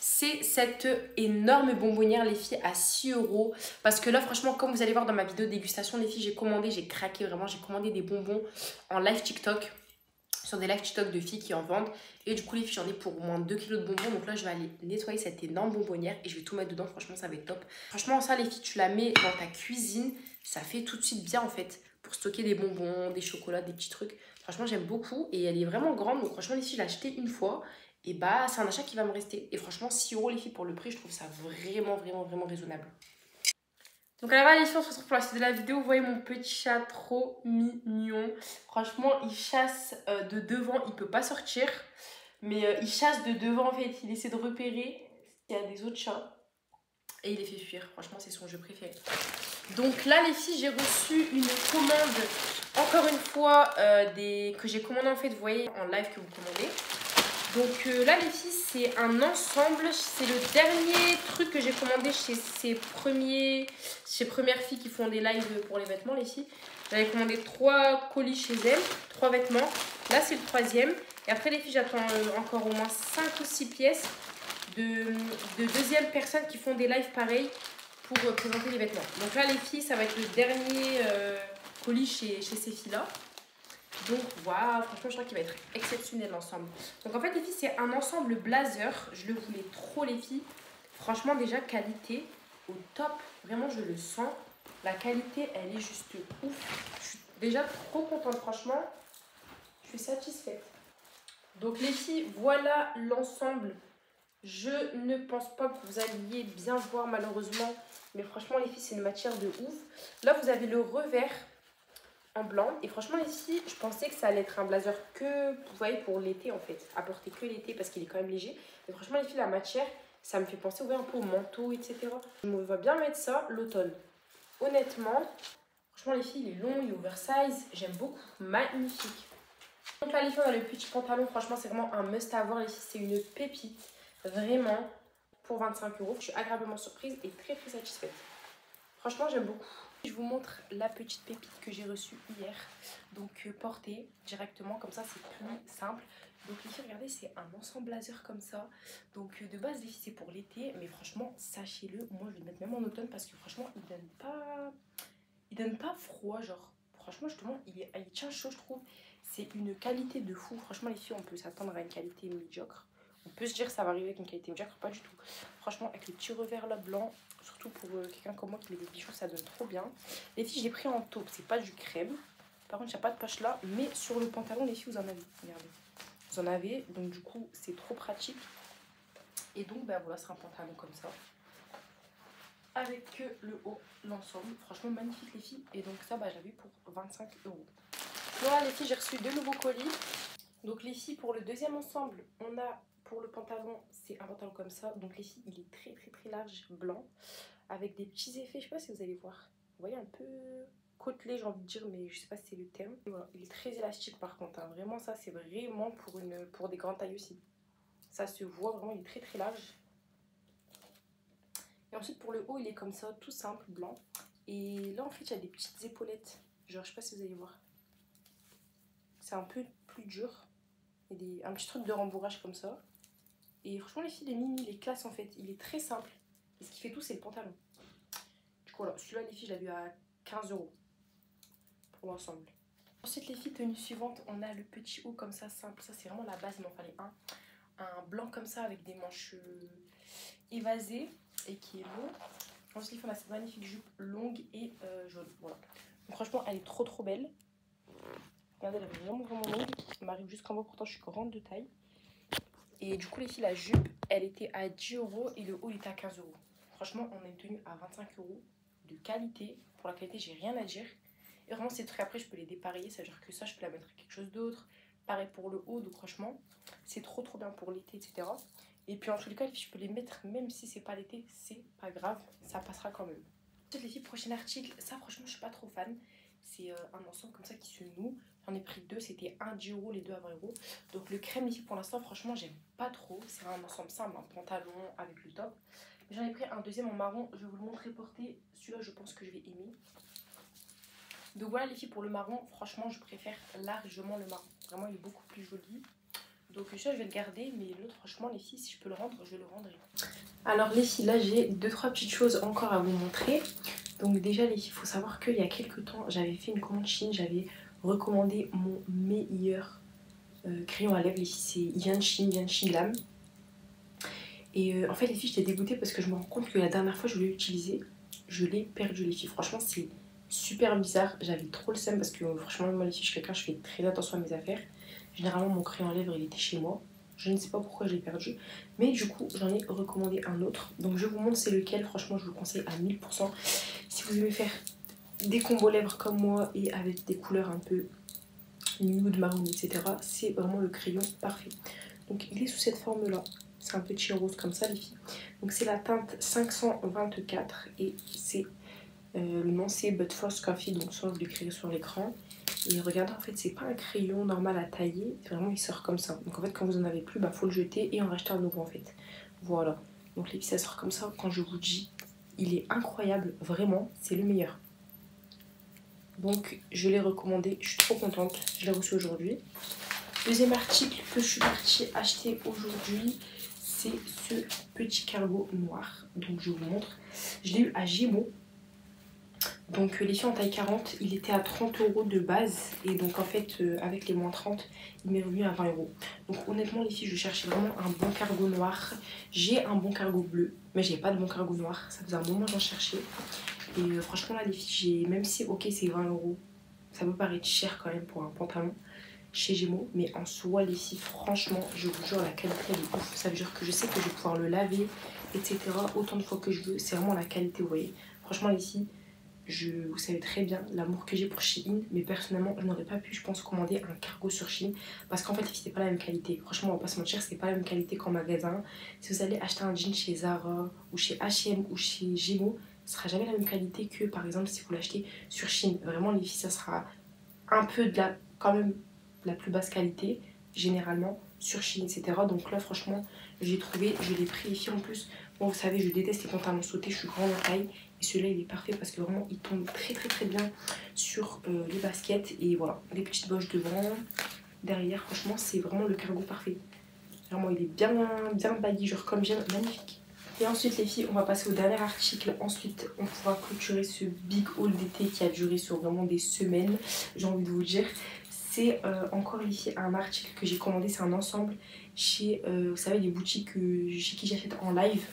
C'est cette énorme bonbonnière les filles à 6 €. Parce que là franchement comme vous allez voir dans ma vidéo de dégustation les filles, j'ai commandé, j'ai craqué vraiment. J'ai commandé des bonbons en live TikTok. Sur des live TikTok de filles qui en vendent. Et du coup les filles, j'en ai pour au moins 2 kg de bonbons. Donc là je vais aller nettoyer cette énorme bonbonnière et je vais tout mettre dedans. Franchement ça va être top. Franchement ça les filles, tu la mets dans ta cuisine, ça fait tout de suite bien en fait. Pour stocker des bonbons, des chocolats, des petits trucs. Franchement j'aime beaucoup et elle est vraiment grande. Donc franchement les filles, je l'ai acheté une fois. Et bah c'est un achat qui va me rester. Et franchement 6 € les filles pour le prix, je trouve ça vraiment raisonnable. Donc à la base les filles, on se retrouve pour la suite de la vidéo. Vous voyez mon petit chat trop mignon. Franchement il chasse de devant, il peut pas sortir. Mais il chasse de devant en fait, il essaie de repérer s'il y a des autres chats. Et il les fait fuir, franchement c'est son jeu préféré. Donc là les filles, j'ai reçu une commande, encore une fois, que j'ai commandé en fait, vous voyez en live que vous commandez. Donc là les filles, c'est un ensemble, c'est le dernier truc que j'ai commandé chez ces premières filles qui font des lives pour les vêtements les filles. J'avais commandé 3 colis chez elles, 3 vêtements, là c'est le 3e. Et après les filles, j'attends encore au moins 5 ou 6 pièces de deuxième personnes qui font des lives pareils pour présenter les vêtements. Donc là les filles, ça va être le dernier colis chez ces filles-là. Donc waouh, franchement je crois qu'il va être exceptionnel l'ensemble. Donc en fait les filles, c'est un ensemble blazer. Je le voulais trop les filles. Franchement déjà qualité au top. Vraiment je le sens. La qualité elle est juste ouf. Je suis déjà trop contente franchement. Je suis satisfaite. Donc les filles, voilà l'ensemble. Je ne pense pas que vous alliez bien voir malheureusement. Mais franchement les filles, c'est une matière de ouf. Là vous avez le revers en blanc. Et franchement les filles, je pensais que ça allait être un blazer que, vous voyez, pour l'été en fait. À porter que l'été parce qu'il est quand même léger. Mais franchement les filles, la matière, ça me fait penser un peu au manteau, etc. Je me vois bien mettre ça l'automne. Honnêtement, franchement les filles, il est long, il est oversize. J'aime beaucoup. Magnifique. Donc là les filles, on a le petit pantalon. Franchement c'est vraiment un must à avoir les filles. C'est une pépite. Vraiment. Pour 25 €. Je suis agréablement surprise et très satisfaite. Franchement j'aime beaucoup. Je vous montre la petite pépite que j'ai reçue hier. Donc portée directement, comme ça c'est plus simple. Donc les filles, regardez, c'est un ensemble blazer comme ça. Donc de base les filles, c'est pour l'été. Mais franchement, sachez-le, moi je vais le mettre même en automne parce que franchement il donne pas froid, genre. Franchement justement, il tient chaud je trouve. C'est une qualité de fou. Franchement les filles, on peut s'attendre à une qualité médiocre. On peut se dire que ça va arriver avec une qualité médiocre, pas du tout. Franchement, avec le petit revers là blanc, surtout pour quelqu'un comme moi qui met des bijoux, ça donne trop bien. Les filles, je l'ai pris en taupe, c'est pas du crème. Par contre, il n'y a pas de poche là, mais sur le pantalon, les filles, vous en avez. Regardez. Vous en avez, donc du coup, c'est trop pratique. Et donc, ben voilà, c'est un pantalon comme ça. Avec le haut, l'ensemble. Franchement, magnifique les filles. Et donc ça, bah, j'avais pour 25 €. Voilà les filles, j'ai reçu 2 nouveaux colis. Donc les filles, pour le deuxième ensemble, on a pour le pantalon, c'est un pantalon comme ça. Donc les filles, il est très large, blanc, avec des petits effets, je sais pas si vous allez voir. Vous voyez, un peu côtelé, j'ai envie de dire, mais je sais pas si c'est le terme. Voilà, il est très élastique par contre, hein. Vraiment ça, c'est vraiment pour des grandes tailles aussi. Ça se voit vraiment, il est très large. Et ensuite pour le haut, il est comme ça, tout simple, blanc. Et là en fait, il y a des petites épaulettes. Genre, je sais pas si vous allez voir. C'est un peu plus dur. Il y a un petit truc de rembourrage comme ça. Et franchement, les filles, les mini, les classes en fait, il est très simple. Et ce qui fait tout, c'est le pantalon. Du coup, voilà, celui-là, les filles, je l'ai vu à 15 € pour l'ensemble. Ensuite, les filles, tenue suivante, on a le petit haut comme ça, simple. Ça, c'est vraiment la base, il m'en fallait un. Un blanc comme ça avec des manches évasées et qui est long. Ensuite, les filles, on a cette magnifique jupe longue et jaune. Voilà. Donc, franchement, elle est trop belle. Regardez, elle est vraiment longue. Elle m'arrive jusqu'en bas, pourtant, je suis grande de taille. Et du coup, les filles, la jupe, elle était à 10 € et le haut, il était à 15 €. Franchement, on a une tenue à 25 € de qualité. Pour la qualité, j'ai rien à dire. Et vraiment, ces trucs, après, je peux les dépareiller. Ça veut dire que ça, je peux la mettre à quelque chose d'autre. Pareil pour le haut. Donc, franchement, c'est trop bien pour l'été, etc. Et puis, en tous les cas, les filles, je peux les mettre, même si c'est pas l'été, c'est pas grave. Ça passera quand même. Ensuite, les filles, prochain article. Ça, franchement, je suis pas trop fan. C'est un ensemble comme ça qui se noue. J'en ai pris deux, c'était 10 €, les deux à 20 €. Donc le crème ici pour l'instant, franchement, j'aime pas trop. C'est un ensemble simple, un pantalon avec le top. Mais j'en ai pris un deuxième en marron, je vais vous le montrer porté. Celui-là, je pense que je vais aimer. Donc voilà les filles, pour le marron, franchement, je préfère largement le marron. Vraiment, il est beaucoup plus joli. Donc ça, je vais le garder, mais l'autre, franchement, les filles, si je peux le rendre, je le rendrai. Alors les filles, là, j'ai 2-3 petites choses encore à vous montrer. Donc déjà les filles, il faut savoir qu'il y a quelques temps, j'avais fait une commande Chine, j'avais recommandé mon meilleur crayon à lèvres. Les filles, il vient de Chine, Glam. Et en fait les filles, j'étais dégoûtée parce que je me rends compte que la dernière fois je voulais l'utiliser, je l'ai perdu les filles. Franchement c'est super bizarre, j'avais trop le seum parce que franchement moi les filles, je suis quelqu'un, je fais très attention à mes affaires. Généralement mon crayon à lèvres il était chez moi. Je ne sais pas pourquoi je l'ai perdu. Mais du coup, j'en ai recommandé un autre. Donc je vous montre c'est lequel. Franchement, je vous le conseille à 1000%. Si vous aimez faire des combos lèvres comme moi et avec des couleurs un peu nude, marron, etc. c'est vraiment le crayon parfait. Donc il est sous cette forme-là. C'est un petit rose comme ça, les filles. Donc c'est la teinte 524. Et c'est le nom c'est But First Coffee. Donc soit je l'écrirai sur l'écran. Et regardez, en fait, c'est pas un crayon normal à tailler, vraiment il sort comme ça. Donc en fait, quand vous en avez plus, bah faut le jeter et en racheter un nouveau en fait. Voilà. Donc les filles, ça sort comme ça. Quand je vous dis, il est incroyable, vraiment, c'est le meilleur. Donc je l'ai recommandé, je suis trop contente, je l'ai reçu aujourd'hui. Deuxième article que je suis partie acheter aujourd'hui, c'est ce petit cargo noir. Donc je vous montre, je l'ai eu à Gémeaux. Donc les filles en taille 40, il était à 30 € de base. Et donc en fait avec les moins 30, il m'est revenu à 20 €. Donc honnêtement les filles, je cherchais vraiment un bon cargo noir. J'ai un bon cargo bleu, mais j'ai pas de bon cargo noir. Ça faisait un moment que j'en cherchais. Et franchement là les filles, même si ok c'est 20 €, ça peut paraître cher quand même pour un pantalon chez Gémeaux. Mais en soi les filles, franchement je vous jure la qualité elle est ouf. Ça veut dire que je sais que je vais pouvoir le laver, etc. autant de fois que je veux. C'est vraiment la qualité, vous voyez. Franchement les filles, vous savez très bien l'amour que j'ai pour Shein, mais personnellement je n'aurais pas pu, je pense, commander un cargo sur Shein parce qu'en fait c'était pas la même qualité. Franchement on va pas se mentir, c'est pas la même qualité qu'en magasin. Si vous allez acheter un jean chez Zara ou chez H&M ou chez Gémeaux, ce sera jamais la même qualité que par exemple si vous l'achetez sur Shein. Vraiment les filles, ça sera un peu de la, quand même la plus basse qualité généralement sur Shein, etc. Donc là franchement j'ai trouvé, je l'ai pris. Les filles en plus, bon vous savez je déteste les pantalons sautés, je suis grande en taille. Et celui-là il est parfait parce que vraiment il tombe très bien sur les baskets. Et voilà, les petites poches devant, derrière, franchement c'est vraiment le cargo parfait. Vraiment il est bien baggy, genre comme j'aime, magnifique. Et ensuite les filles, on va passer au dernier article. Ensuite on pourra clôturer ce big haul d'été qui a duré sur vraiment des semaines, j'ai envie de vous dire. C'est encore ici un article que j'ai commandé. C'est un ensemble chez, vous savez, les boutiques chez qui j'achète en live.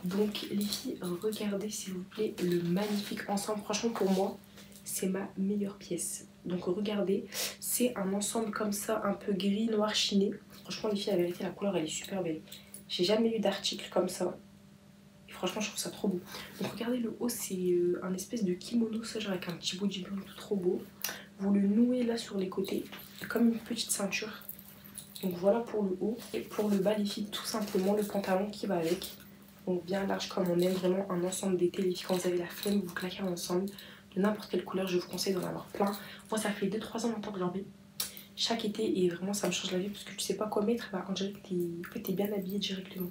Donc les filles, regardez s'il vous plaît le magnifique ensemble. Franchement pour moi, c'est ma meilleure pièce. Donc regardez, c'est un ensemble comme ça, un peu gris, noir, chiné. Franchement les filles, la vérité, la couleur elle est super belle. J'ai jamais eu d'article comme ça. Et franchement je trouve ça trop beau. Donc regardez le haut, c'est un espèce de kimono, ça genre avec un petit bout de blanc tout trop beau. Vous le nouez là sur les côtés, comme une petite ceinture. Donc voilà pour le haut. Et pour le bas les filles, tout simplement le pantalon qui va avec. Donc bien large comme on aime, vraiment un ensemble d'été. Les filles, quand vous avez la flemme, vous claquez un ensemble de n'importe quelle couleur. Je vous conseille d'en avoir plein. Moi ça fait 2-3 ans maintenant que j'en mets chaque été et vraiment ça me change la vie parce que tu sais pas quoi mettre. Bah, on dirait que t'es bien habillée directement,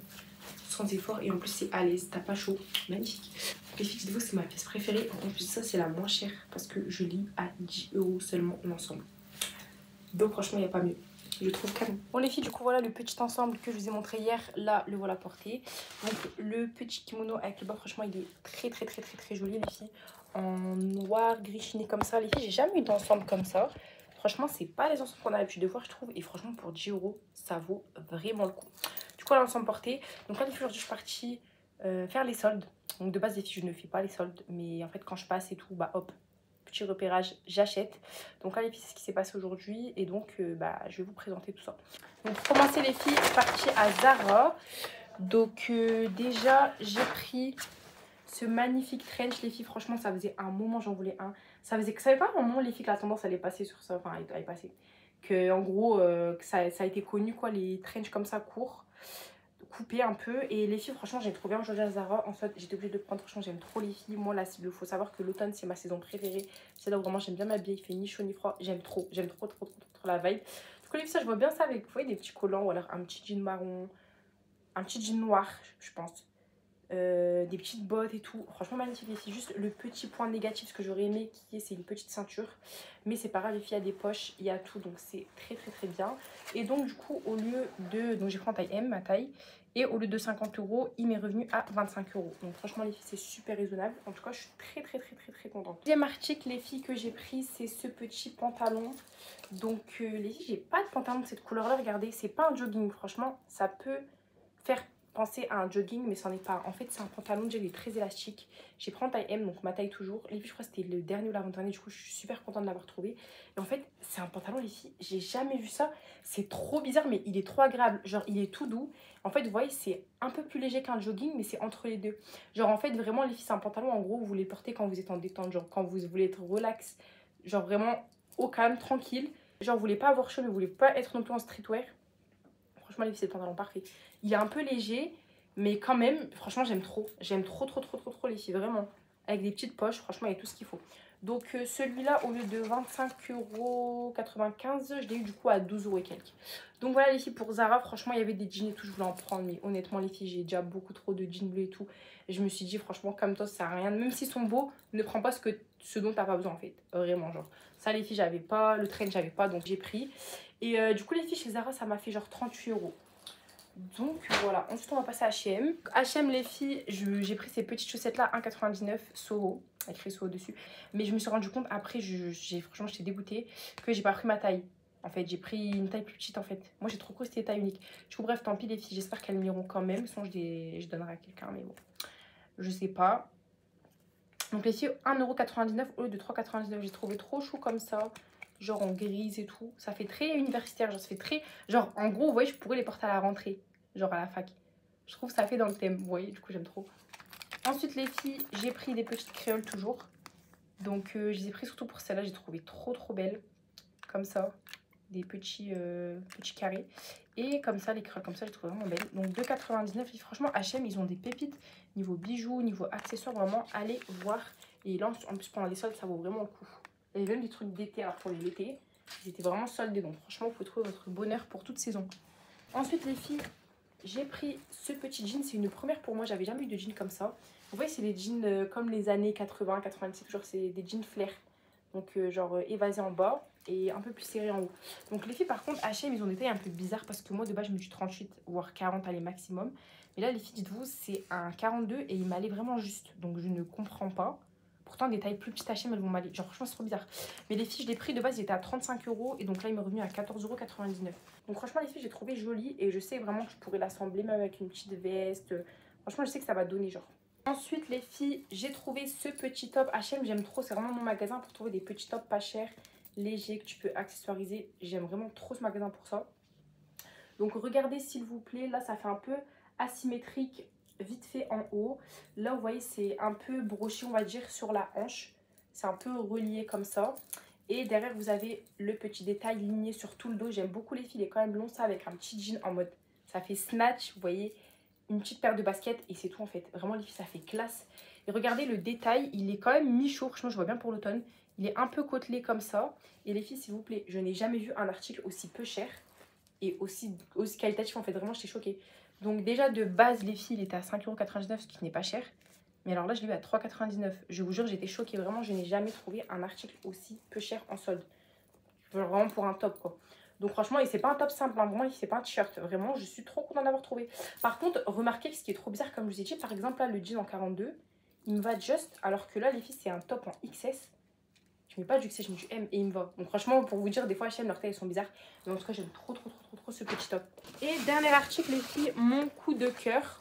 sans effort, et en plus c'est à l'aise, t'as pas chaud. Magnifique. Les filles, dites-vous, c'est ma pièce préférée. En plus ça c'est la moins chère parce que je lis à 10 € seulement l'ensemble. Donc franchement il n'y a pas mieux. Je trouve canon. Bon les filles, du coup voilà le petit ensemble que je vous ai montré hier. Là le voilà porté. Donc le petit kimono avec le bas, franchement il est très joli les filles. En noir, gris chiné comme ça. Les filles, j'ai jamais eu d'ensemble comme ça. Franchement c'est pas les ensembles qu'on a l'habitude de voir je trouve. Et franchement pour 10 € ça vaut vraiment le coup. Du coup l'ensemble porté. Donc là les filles, aujourd'hui je suis partie faire les soldes. Donc de base les filles je ne fais pas les soldes. Mais en fait quand je passe et tout, bah hop, petit repérage, j'achète. Donc là les filles, c'est ce qui s'est passé aujourd'hui et donc bah, je vais vous présenter tout ça. Donc pour commencer les filles, je suis partie à Zara. Donc déjà j'ai pris ce magnifique trench les filles. Franchement ça faisait un moment j'en voulais un. Ça fait pas un moment les filles que la tendance allait passer sur ça, enfin elle est passée. Que en gros que ça a été connu quoi, les trench comme ça courts, coupé un peu. Et les filles franchement j'ai trop bien aujourd'hui à Zara. En fait j'étais obligée de prendre, franchement j'aime trop les filles. Moi là il faut savoir que l'automne c'est ma saison préférée. C'est là où vraiment j'aime bien m'habiller, il fait ni chaud ni froid. J'aime trop la vibe. Du coup les filles, ça je vois bien ça avec, vous voyez, des petits collants ou alors un petit jean marron, un petit jean noir je pense, des petites bottes et tout. Franchement magnifique les filles. Juste le petit point négatif, ce que j'aurais aimé qui est, c'est une petite ceinture, mais c'est pas grave les filles, il y a des poches, il y a tout, donc c'est très bien. Et donc du coup au lieu de, donc j'ai pris en taille M, ma taille, et au lieu de 50 €, il m'est revenu à 25 €. Donc franchement les filles, c'est super raisonnable. En tout cas je suis très contente. Deuxième article les filles que j'ai pris, c'est ce petit pantalon. Donc les filles, j'ai pas de pantalon de cette couleur là, regardez, c'est pas un jogging. Franchement ça peut faire penser à un jogging, mais c'en est pas. En fait c'est un pantalon, déjà il est très élastique. J'ai pris en taille M, donc ma taille toujours. Les filles, je crois que c'était le dernier ou l'avant-dernier, du coup je suis super contente de l'avoir trouvé. Et en fait c'est un pantalon les filles, j'ai jamais vu ça. C'est trop bizarre mais il est trop agréable. Genre il est tout doux. En fait vous voyez c'est un peu plus léger qu'un jogging, mais c'est entre les deux. Genre en fait vraiment les filles, c'est un pantalon en gros vous voulez porter quand vous êtes en détente, genre quand vous voulez être relax, genre vraiment au calme, tranquille. Genre vous voulez pas avoir chaud mais vous voulez pas être non plus en streetwear. Franchement les filles, c'est le pantalon parfait. Il est un peu léger mais quand même franchement j'aime trop. J'aime trop les filles, vraiment. Avec des petites poches, franchement il y a tout ce qu'il faut. Donc celui-là au lieu de 25,95 €, je l'ai eu du coup à 12 € et quelques. Donc voilà les filles, pour Zara franchement il y avait des jeans et tout, je voulais en prendre, mais honnêtement les filles j'ai déjà beaucoup trop de jeans bleus et tout. Et je me suis dit franchement comme toi ça sert à rien, même s'ils sont beaux, ne prends pas ce dont t'as pas besoin en fait, vraiment genre. Ça les filles j'avais pas, le train j'avais pas, donc j'ai pris. Et du coup les filles chez Zara ça m'a fait genre 38 €. Donc voilà, ensuite on va passer à H&M. H&M les filles, j'ai pris ces petites chaussettes là, 1,99 € Soho, écrit Soho dessus. Mais je me suis rendu compte après, franchement j'étais dégoûtée que j'ai pas pris ma taille. En fait j'ai pris une taille plus petite en fait. Moi j'ai trop cru que c'était taille unique. Du coup bref, tant pis les filles, j'espère qu'elles m'iront quand même. Sinon je donnerai à quelqu'un, mais bon, je sais pas. Donc les filles, 1,99 € au lieu de 3,99 €. J'ai trouvé trop chou comme ça. Genre en grise et tout. Ça fait très universitaire, genre ça fait très... Genre en gros, vous voyez, je pourrais les porter à la rentrée. Genre à la fac. Je trouve que ça fait dans le thème, vous voyez, du coup j'aime trop. Ensuite les filles, j'ai pris des petites créoles toujours. Donc je les ai pris surtout pour celle-là, j'ai trouvé trop belles. Comme ça, des petits carrés. Et comme ça, les créoles comme ça, j'ai trouvé vraiment belles. Donc 2,99 €. Franchement, H&M, ils ont des pépites. Niveau bijoux, niveau accessoires, vraiment, allez voir. Et là, en plus, pendant les soldes, ça vaut vraiment le coup. Il y avait même des trucs d'été, alors pour l'été, ils étaient vraiment soldés. Donc franchement, vous pouvez trouver votre bonheur pour toute saison. Ensuite, les filles, j'ai pris ce petit jean. C'est une première pour moi, j'avais jamais eu de jean comme ça. Vous voyez, c'est des jeans comme les années 80, 90, toujours, c'est des jeans flair. Donc genre évasés en bas et un peu plus serré en haut. Donc les filles par contre H&M ils ont des tailles un peu bizarres parce que moi de base je me suis 38 voire 40 allez maximum. Mais là les filles dites-vous c'est un 42 et il m'allait vraiment juste. Donc je ne comprends pas. Pourtant, des tailles plus petites H&M, elles vont m'aller. Genre, franchement, c'est trop bizarre. Mais les filles, je l'ai pris de base, il était à 35 €. Et donc là, il m'est revenu à 14,99 €. Donc franchement, les filles, j'ai trouvé jolie. Et je sais vraiment que je pourrais l'assembler même avec une petite veste. Franchement, je sais que ça va donner genre. Ensuite, les filles, j'ai trouvé ce petit top H&M. J'aime trop. C'est vraiment mon magasin pour trouver des petits tops pas chers, légers, que tu peux accessoiriser. J'aime vraiment trop ce magasin pour ça. Donc regardez s'il vous plaît. Là, ça fait un peu asymétrique vite fait en haut. Là, vous voyez, c'est un peu broché, on va dire, sur la hanche. C'est un peu relié comme ça. Et derrière, vous avez le petit détail ligné sur tout le dos. J'aime beaucoup les filles. Il est quand même long, ça, avec un petit jean en mode... Ça fait snatch, vous voyez, une petite paire de baskets et c'est tout en fait. Vraiment, les filles, ça fait classe. Et regardez le détail, il est quand même mi-chaud. Franchement, je vois bien pour l'automne. Il est un peu côtelé comme ça. Et les filles, s'il vous plaît, je n'ai jamais vu un article aussi peu cher et aussi qualitatif. En fait, vraiment, j'étais choquée. Donc déjà, de base, les filles, il était à 5,99 €, ce qui n'est pas cher. Mais alors là, je l'ai eu à 3,99 €. Je vous jure, j'étais choquée. Vraiment, je n'ai jamais trouvé un article aussi peu cher en solde. Vraiment pour un top, quoi. Donc franchement, et c'est pas un top simple, hein. Vraiment, c'est pas un t-shirt. Vraiment, je suis trop contente d'avoir trouvé. Par contre, remarquez ce qui est trop bizarre, comme je vous ai dit, par exemple, là, le jean en 42, il me va juste, alors que là, les filles, c'est un top en XS. Je mets pas du XS, je mets du M et il me va. Donc franchement, pour vous dire, des fois, H&M, leurs tailles, elles sont bizarres. Mais en tout cas, j'aime trop ce petit top. Et dernier article, les filles, mon coup de cœur.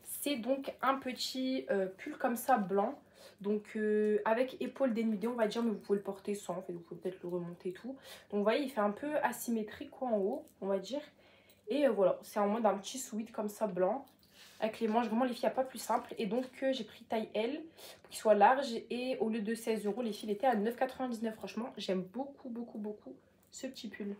C'est donc un petit pull comme ça, blanc. Donc avec épaule dénudée, on va dire, mais vous pouvez le porter sans, en fait, vous pouvez peut-être le remonter et tout. Donc vous voyez, il fait un peu asymétrique quoi en haut, on va dire. Et voilà, c'est en mode un petit sweat comme ça, blanc. Avec les manches, vraiment les filles, il n'y a pas plus simple. Et donc j'ai pris taille L, pour qu'il soit large. Et au lieu de 16 €, les filles étaient à 9,99 €. Franchement, j'aime beaucoup ce petit pull.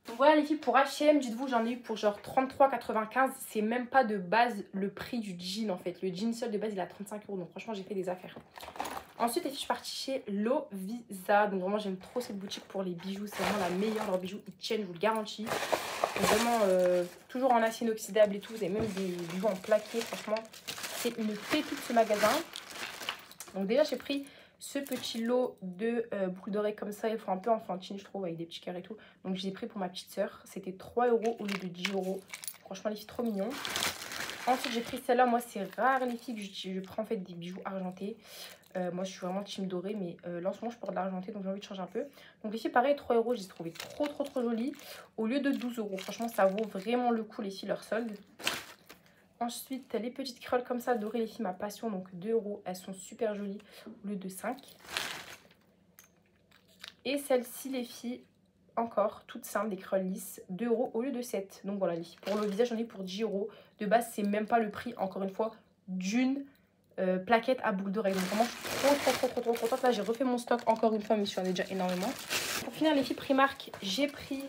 Donc voilà les filles, pour H&M, dites-vous, j'en ai eu pour genre 33,95 €. C'est même pas de base le prix du jean en fait. Le jean seul de base, il est à 35 €. Donc franchement, j'ai fait des affaires. Ensuite, les filles, je suis partie chez Lovisa. Donc vraiment, j'aime trop cette boutique pour les bijoux. C'est vraiment la meilleure. Leurs bijoux, ils tiennent, je vous le garantis. Donc vraiment, toujours en acier inoxydable et tout. Vous avez même des bijoux en plaqué. Franchement, c'est une pépite ce magasin. Donc déjà, j'ai pris ce petit lot de boucles d'oreilles comme ça. Ils font un peu enfantine, je trouve, avec des petits cœurs et tout. Donc j'ai pris pour ma petite soeur. C'était 3 € au lieu de 10 €. Franchement, les filles, trop mignon. Ensuite, j'ai pris celle-là. Moi, c'est rare, les filles, que je prends en fait des bijoux argentés. Moi, je suis vraiment team doré, mais là, en ce moment, je porte de l'argenté, donc j'ai envie de changer un peu. Donc les filles, pareil, 3 €, je les ai trouvées trop jolies. Au lieu de 12 €. Franchement, ça vaut vraiment le coup, les filles, leur solde. Ensuite, les petites créoles comme ça, dorées, les filles, ma passion, donc 2 €. Elles sont super jolies au lieu de 5. Et celle-ci, les filles, encore, toutes simples, des créoles lisses, 2 € au lieu de 7. Donc voilà, les filles, pour le visage, j'en ai pour 10 €. De base, c'est même pas le prix, encore une fois, d'une plaquette à boucles d'oreilles. Donc vraiment, je suis trop contente. Là, j'ai refait mon stock encore une fois, mais j'en ai déjà énormément. Pour finir, les filles, Primark, j'ai pris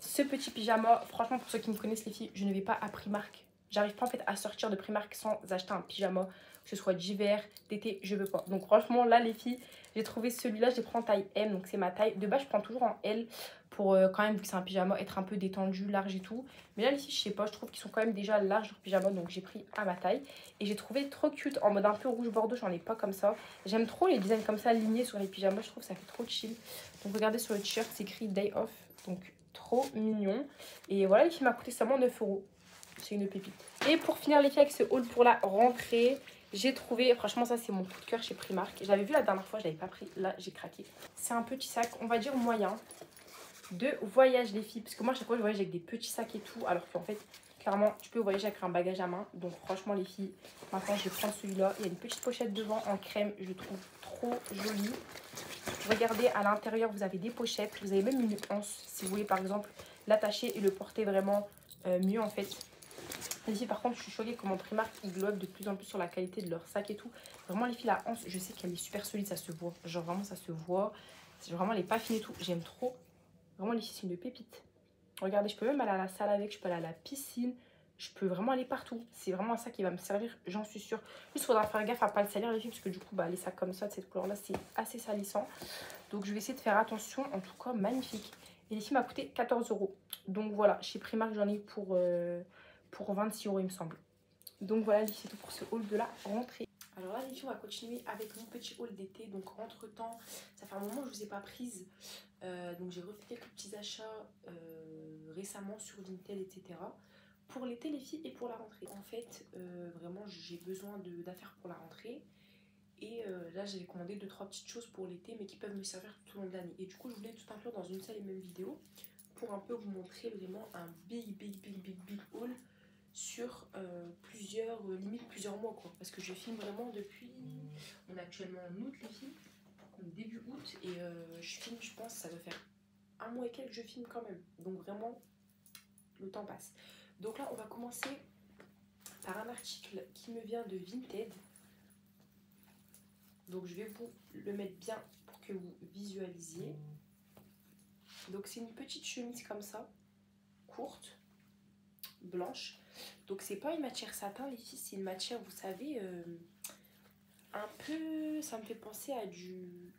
ce petit pyjama. Franchement, pour ceux qui me connaissent, les filles, je ne vais pas à Primark. J'arrive pas en fait à sortir de Primark sans acheter un pyjama, que ce soit d'hiver, d'été, je veux pas. Donc franchement, là, les filles, j'ai trouvé celui-là, je les prends en taille M, donc c'est ma taille. De base, je prends toujours en L pour quand même, vu que c'est un pyjama, être un peu détendu, large et tout. Mais là, les filles, je sais pas, je trouve qu'ils sont quand même déjà larges, leurs pyjamas, donc j'ai pris à ma taille. Et j'ai trouvé trop cute, en mode un peu rouge bordeaux, j'en ai pas comme ça. J'aime trop les designs comme ça, alignés sur les pyjamas, je trouve que ça fait trop chill. Donc regardez sur le t-shirt, c'est écrit Day Off, donc trop mignon. Et voilà, les filles, m'a coûté seulement 9 €. C'est une pépite. Et pour finir les filles avec ce haul pour la rentrée, j'ai trouvé, franchement ça c'est mon coup de cœur chez Primark. J'avais vu la dernière fois, je l'avais pas pris, là j'ai craqué. C'est un petit sac, on va dire moyen, de voyage les filles. Parce que moi chaque fois je voyage avec des petits sacs et tout, alors qu'en fait clairement tu peux voyager avec un bagage à main. Donc franchement les filles, maintenant je vais prendre celui-là. Il y a une petite pochette devant en crème, je trouve trop jolie. Regardez à l'intérieur, vous avez des pochettes, vous avez même une anse si vous voulez par exemple l'attacher et le porter vraiment mieux en fait. Les filles, par contre, je suis choquée comment Primark ils globe de plus en plus sur la qualité de leur sac et tout. Vraiment, les filles, la hanse, je sais qu'elle est super solide, ça se voit. Genre, vraiment, ça se voit. Vraiment, elle est pas fine et tout. J'aime trop. Vraiment, les filles, c'est une pépite. Regardez, je peux même aller à la salle avec, je peux aller à la piscine. Je peux vraiment aller partout. C'est vraiment ça qui va me servir, j'en suis sûre. Juste, il faudra faire gaffe à pas le salir, les filles, parce que du coup, bah, les sacs comme ça, de cette couleur-là, c'est assez salissant. Donc, je vais essayer de faire attention. En tout cas, magnifique. Et les filles, m'a coûté 14 €. Donc, voilà, chez Primark, j'en ai pour 26 € il me semble. Donc voilà, c'est tout pour ce haul de la rentrée. Alors là les filles, on va continuer avec mon petit haul d'été. Donc entre temps, ça fait un moment que je ne vous ai pas prise. Donc j'ai refait quelques petits achats récemment sur Vinted, etc. Pour l'été les filles et pour la rentrée. En fait, vraiment j'ai besoin d'affaires pour la rentrée. Et là j'avais commandé 2-3 petites choses pour l'été mais qui peuvent me servir tout au long de l'année. Et du coup je voulais tout inclure dans une seule et même vidéo pour un peu vous montrer vraiment un big haul sur limite plusieurs mois quoi. Parce que je filme vraiment depuis, on est actuellement en août les filles, donc début août, et je filme, je pense ça va faire un mois et quelques que je filme quand même. Donc vraiment le temps passe. Donc là on va commencer par un article qui me vient de Vinted. Donc je vais vous le mettre bien pour que vous visualisiez. Donc c'est une petite chemise comme ça, courte, blanche. Donc c'est pas une matière satin les filles, c'est une matière, vous savez, un peu, ça me fait penser à du,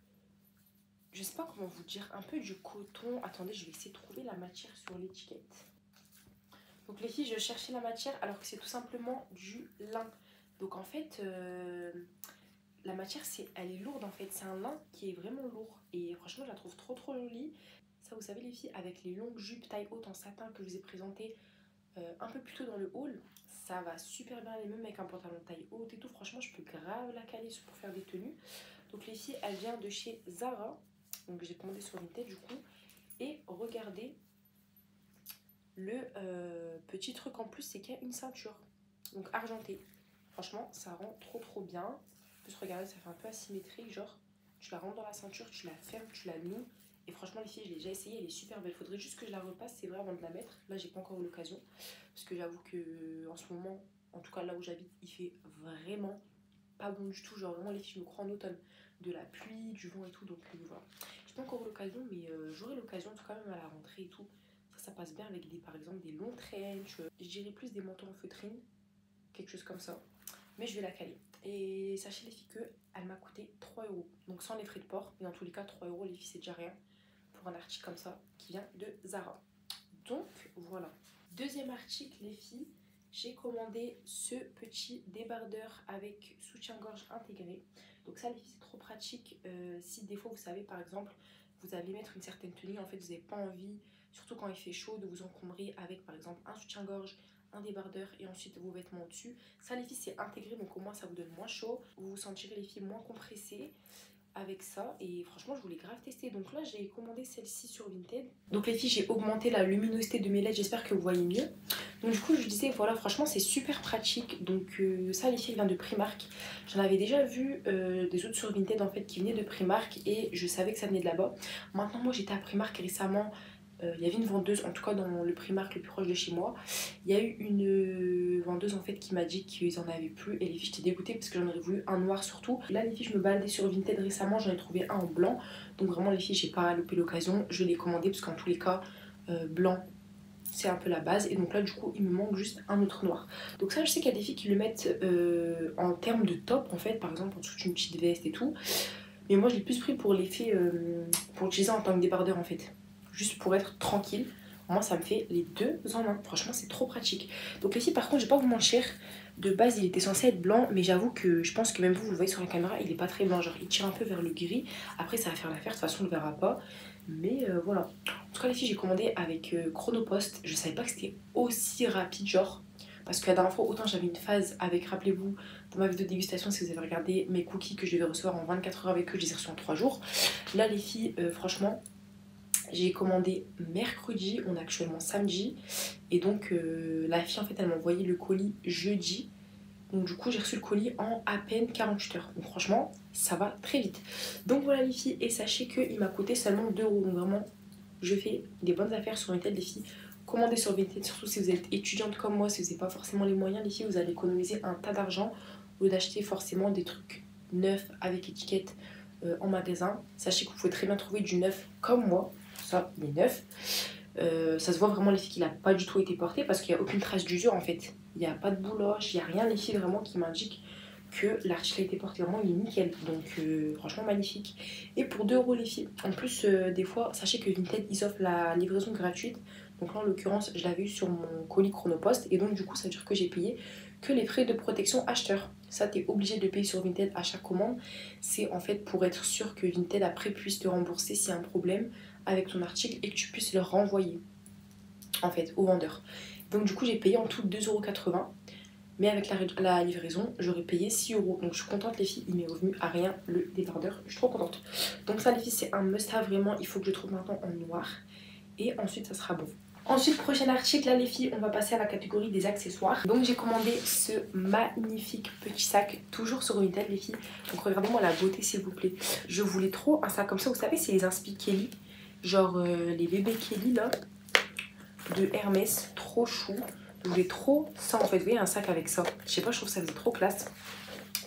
je sais pas comment vous dire, un peu du coton. Attendez, je vais essayer de trouver la matière sur l'étiquette. Donc les filles, je cherchais la matière alors que c'est tout simplement du lin. Donc en fait, la matière, elle est lourde en fait. C'est un lin qui est vraiment lourd. Et franchement, je la trouve trop jolie. Ça, vous savez les filles, avec les longues jupes taille haute en satin que je vous ai présenté un peu plus tôt dans le haul, ça va super bien, les mêmes avec un pantalon taille haute et tout. Franchement, je peux grave la caler pour faire des tenues. Donc les filles, elle vient de chez Zara. Donc j'ai commandé sur Vinted du coup. Et regardez, le petit truc en plus, c'est qu'il y a une ceinture. Donc argentée. Franchement, ça rend trop bien. En plus, regardez, ça fait un peu asymétrique. Genre, tu la rentres dans la ceinture, tu la fermes, tu la noues. Et franchement, les filles, je l'ai déjà essayé, elle est super belle. Faudrait juste que je la repasse, c'est vrai, avant de la mettre. Là, j'ai pas encore eu l'occasion. Parce que j'avoue que en ce moment, en tout cas là où j'habite, il fait vraiment pas bon du tout. Genre, vraiment, les filles, je me crois en automne. De la pluie, du vent et tout. Donc voilà. J'ai pas encore eu l'occasion, mais j'aurai l'occasion, en tout cas, même à la rentrée et tout. Ça passe bien avec par exemple, des longs trench. Je dirais plus des manteaux en feutrine, quelque chose comme ça. Mais je vais la caler. Et sachez les filles qu'elle m'a coûté 3 €. Donc sans les frais de port. Mais dans tous les cas, 3 € les filles, c'est déjà rien pour un article comme ça qui vient de Zara. Donc voilà. Deuxième article les filles, j'ai commandé ce petit débardeur avec soutien-gorge intégré. Donc ça les filles, c'est trop pratique. Si des fois vous savez par exemple, vous allez mettre une certaine tenue, en fait vous n'avez pas envie, surtout quand il fait chaud, de vous encombrer avec par exemple un soutien-gorge, un débardeur et ensuite vos vêtements au-dessus. Ça les filles, c'est intégré, donc au moins ça vous donne moins chaud. Vous vous sentirez les filles moins compressées avec ça, et franchement je voulais grave tester. Donc là j'ai commandé celle-ci sur Vinted. Donc les filles, j'ai augmenté la luminosité de mes LED, j'espère que vous voyez mieux. Donc du coup je disais voilà, franchement c'est super pratique. Donc ça les filles, vient de Primark. J'en avais déjà vu des autres sur Vinted en fait qui venaient de Primark et je savais que ça venait de là-bas. Maintenant moi j'étais à Primark récemment. Il y avait une vendeuse, en tout cas dans le Primark le plus proche de chez moi. Il y a eu une vendeuse en fait qui m'a dit qu'ils en avaient plus. Et les filles, j'étais dégoûtée parce que j'en aurais voulu un noir surtout. Là les filles, je me baladais sur Vinted récemment, j'en ai trouvé un en blanc. Donc vraiment les filles, j'ai pas loupé l'occasion. Je l'ai commandé parce qu'en tous les cas, blanc c'est un peu la base. Et donc là du coup il me manque juste un autre noir. Donc ça je sais qu'il y a des filles qui le mettent en termes de top en fait. Par exemple en dessous d'une petite veste et tout. Mais moi je l'ai plus pris pour l'effet, pour l'utiliser en tant que débardeur en fait. Juste pour être tranquille. Moi ça me fait les deux en un. Franchement c'est trop pratique. Donc les filles, par contre je vais pas vous mentir, de base il était censé être blanc, mais j'avoue que je pense que même vous le voyez sur la caméra, il est pas très blanc. Genre il tire un peu vers le gris. Après ça va faire l'affaire, de toute façon on le verra pas. Mais voilà. En tout cas les filles, j'ai commandé avec Chronopost. Je savais pas que c'était aussi rapide genre. Parce que la dernière fois, autant j'avais une phase avec, rappelez-vous, dans ma vidéo de dégustation, si vous avez regardé mes cookies que je devais recevoir en 24 heures avec eux, je les ai reçus en 3 jours. Là les filles, franchement, j'ai commandé mercredi, on est actuellement samedi. Et donc la fille en fait, elle m'a envoyé le colis jeudi. Donc du coup j'ai reçu le colis en à peine 48 heures. Donc franchement ça va très vite. Donc voilà les filles, et sachez qu'il m'a coûté seulement 2 €. Donc vraiment je fais des bonnes affaires sur Vinted les filles. Commandez sur Vinted, surtout si vous êtes étudiante comme moi, si vous n'avez pas forcément les moyens les filles, vous allez économiser un tas d'argent au lieu d'acheter forcément des trucs neufs avec étiquette en magasin. Sachez que vous pouvez très bien trouver du neuf comme moi, ça il est neuf. Ça se voit vraiment les filles qu'il n'a pas du tout été porté parce qu'il n'y a aucune trace d'usure en fait. Il n'y a pas de bouloche, il n'y a rien les filles vraiment qui m'indique que l'article a été porté. Vraiment il est nickel, donc franchement magnifique. Et pour 2 € les filles, en plus des fois sachez que Vinted ils offrent la livraison gratuite. Donc là en l'occurrence je l'avais eu sur mon colis Chronopost. Et donc du coup ça veut dire que j'ai payé que les frais de protection acheteur. Ça t'es obligé de payer sur Vinted à chaque commande. C'est en fait pour être sûr que Vinted après puisse te rembourser s'il y a un problème avec ton article et que tu puisses le renvoyer en fait au vendeur. Donc du coup j'ai payé en tout 2,80 €. mais avec la livraison j'aurais payé 6 euros. Donc je suis contente les filles, il m'est revenu à rien le débardeur, je suis trop contente. Donc ça les filles c'est un must have vraiment, il faut que je le trouve maintenant en noir et ensuite ça sera bon. Ensuite, prochain article, là les filles, on va passer à la catégorie des accessoires. Donc j'ai commandé ce magnifique petit sac, toujours sur Vinted les filles. Donc regardez-moi la beauté s'il vous plaît. Je voulais trop un sac comme ça, vous savez c'est les inspi Kelly, genre les bébés Kelly là, de Hermès, trop chou. Je voulais trop ça en fait, vous voyez un sac avec ça. Je sais pas, je trouve que ça faisait trop classe.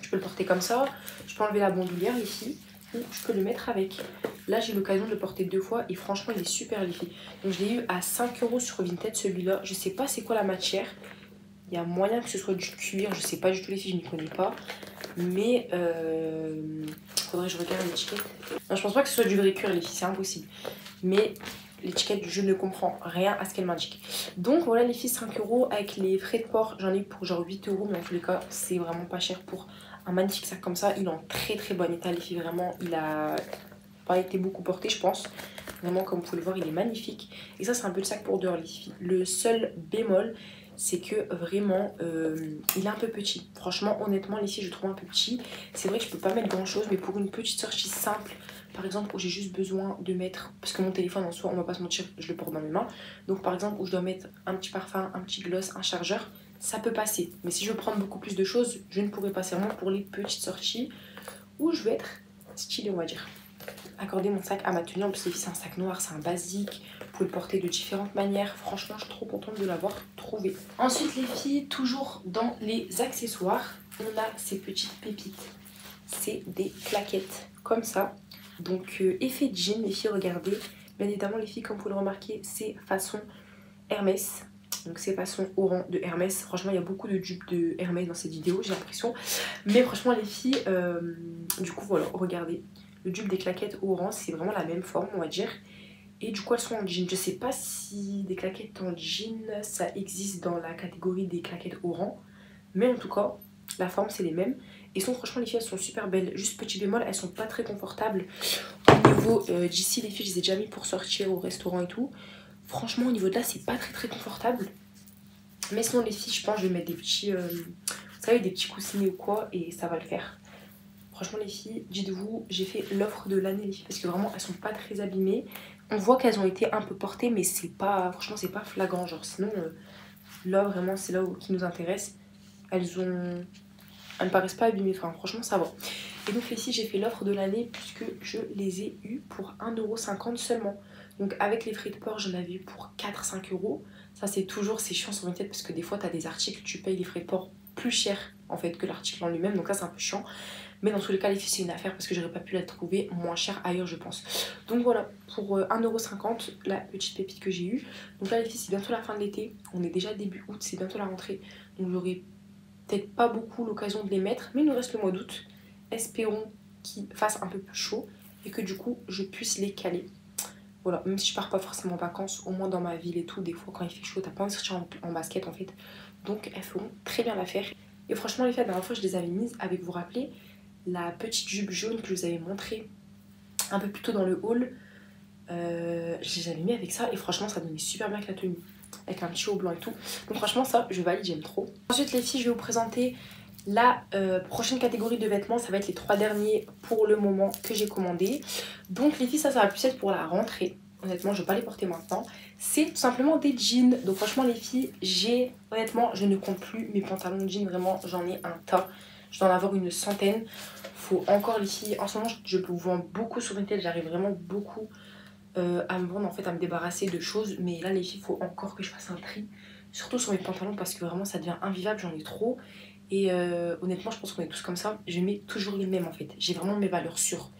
Je peux le porter comme ça, je peux enlever la bandoulière les filles, ou je peux le mettre avec. Là j'ai l'occasion de le porter 2 fois et franchement il est super les filles. Donc je l'ai eu à 5 euros sur Vinted celui-là. Je sais pas c'est quoi la matière. Il y a moyen que ce soit du cuir, je sais pas du tout les filles, je n'y connais pas. Mais faudrait que je regarde l'étiquette. Non je pense pas que ce soit du vrai cuir les filles, c'est impossible. Mais l'étiquette je ne comprends rien à ce qu'elle m'indique. Donc voilà les filles 5 euros avec les frais de port. J'en ai eu pour genre 8 euros mais en tous les cas c'est vraiment pas cher pour un magnifique sac comme ça. Il est en très très bon état les filles, vraiment il a pas été beaucoup porté je pense. Vraiment comme vous pouvez le voir il est magnifique. Et ça c'est un peu le sac pour dehors les filles. Le seul bémol c'est que vraiment il est un peu petit. Franchement honnêtement les filles je le trouve un peu petit. C'est vrai que je peux pas mettre grand chose mais pour une petite sortie simple par exemple où j'ai juste besoin de mettre, parce que mon téléphone en soi on va pas se mentir je le porte dans mes mains, donc par exemple où je dois mettre un petit parfum, un petit gloss, un chargeur, ça peut passer. Mais si je veux prendre beaucoup plus de choses je ne pourrai pas, c'est vraiment pour les petites sorties où je veux être stylée on va dire. Accorder mon sac à ma tenue, en plus c'est un sac noir, c'est un basique, vous pouvez le porter de différentes manières, franchement je suis trop contente de l'avoir trouvé. Ensuite les filles, toujours dans les accessoires, on a ces petites pépites, c'est des claquettes comme ça, donc effet jean les filles, regardez, bien évidemment les filles comme vous le remarquez c'est façon Hermès. Donc c'est façon oran de Hermès. Franchement il y a beaucoup de dupes de Hermès dans cette vidéo j'ai l'impression. Mais franchement les filles, du coup voilà, regardez. Le dupe des claquettes oran, c'est vraiment la même forme on va dire. Et du coup elles sont en jean. Je sais pas si des claquettes en jean ça existe dans la catégorie des claquettes oran. Mais en tout cas la forme c'est les mêmes. Et sont franchement les filles elles sont super belles. Juste petit bémol, elles sont pas très confortables. Au niveau d'ici les filles je les ai déjà mis pour sortir au restaurant et tout. Franchement au niveau de là c'est pas très confortable. Mais sinon les filles je pense que je vais mettre des petits vous savez des petits coussinets ou quoi et ça va le faire. Franchement les filles, dites-vous, j'ai fait l'offre de l'année les filles parce que vraiment elles sont pas très abîmées. On voit qu'elles ont été un peu portées mais c'est pas, franchement c'est pas flagrant genre sinon là vraiment c'est là où, qui nous intéresse. Elles ne paraissent pas abîmées, enfin franchement ça va. Et donc les filles j'ai fait l'offre de l'année puisque je les ai eues pour 1,50 € seulement. Donc avec les frais de port j'en avais eu pour 4-5 euros. Ça c'est toujours, c'est chiant sur Vinted parce que des fois t'as des articles, tu payes les frais de port plus cher en fait que l'article en lui-même. Donc là c'est un peu chiant. Mais dans tous les cas les filles c'est une affaire parce que j'aurais pas pu la trouver moins cher ailleurs je pense. Donc voilà, pour 1,50 € la petite pépite que j'ai eue. Donc là les filles c'est bientôt la fin de l'été. On est déjà début août, c'est bientôt la rentrée. Donc j'aurai peut-être pas beaucoup l'occasion de les mettre. Mais il nous reste le mois d'août. Espérons qu'il fasse un peu plus chaud et que du coup je puisse les caler. Voilà, même si je pars pas forcément en vacances, au moins dans ma ville et tout, des fois quand il fait chaud, t'as pas envie de sortir en basket en fait. Donc elles feront très bien l'affaire. Et franchement les filles, la dernière fois je les avais mises avec, vous vous rappelez, la petite jupe jaune que je vous avais montrée un peu plus tôt dans le haul. Je les avais mis avec ça et franchement ça donnait super bien avec la tenue. Avec un petit haut blanc et tout. Donc franchement ça je valide, j'aime trop. Ensuite les filles je vais vous présenter la prochaine catégorie de vêtements. Ça va être les 3 derniers pour le moment que j'ai commandé. Donc les filles ça va plus être pour la rentrée. Honnêtement je vais pas les porter maintenant. C'est tout simplement des jeans. Donc franchement les filles honnêtement je ne compte plus mes pantalons de jeans. Vraiment j'en ai un tas. Je dois en avoir une centaine. Faut encore les filles. En ce moment je vous vends beaucoup sur Vinted. J'arrive vraiment beaucoup à me vendre en fait, à me débarrasser de choses. Mais là les filles faut encore que je fasse un tri. Surtout sur mes pantalons parce que vraiment ça devient invivable. J'en ai trop. Et honnêtement je pense qu'on est tous comme ça. Je mets toujours les mêmes en fait. J'ai vraiment mes valeurs sûres.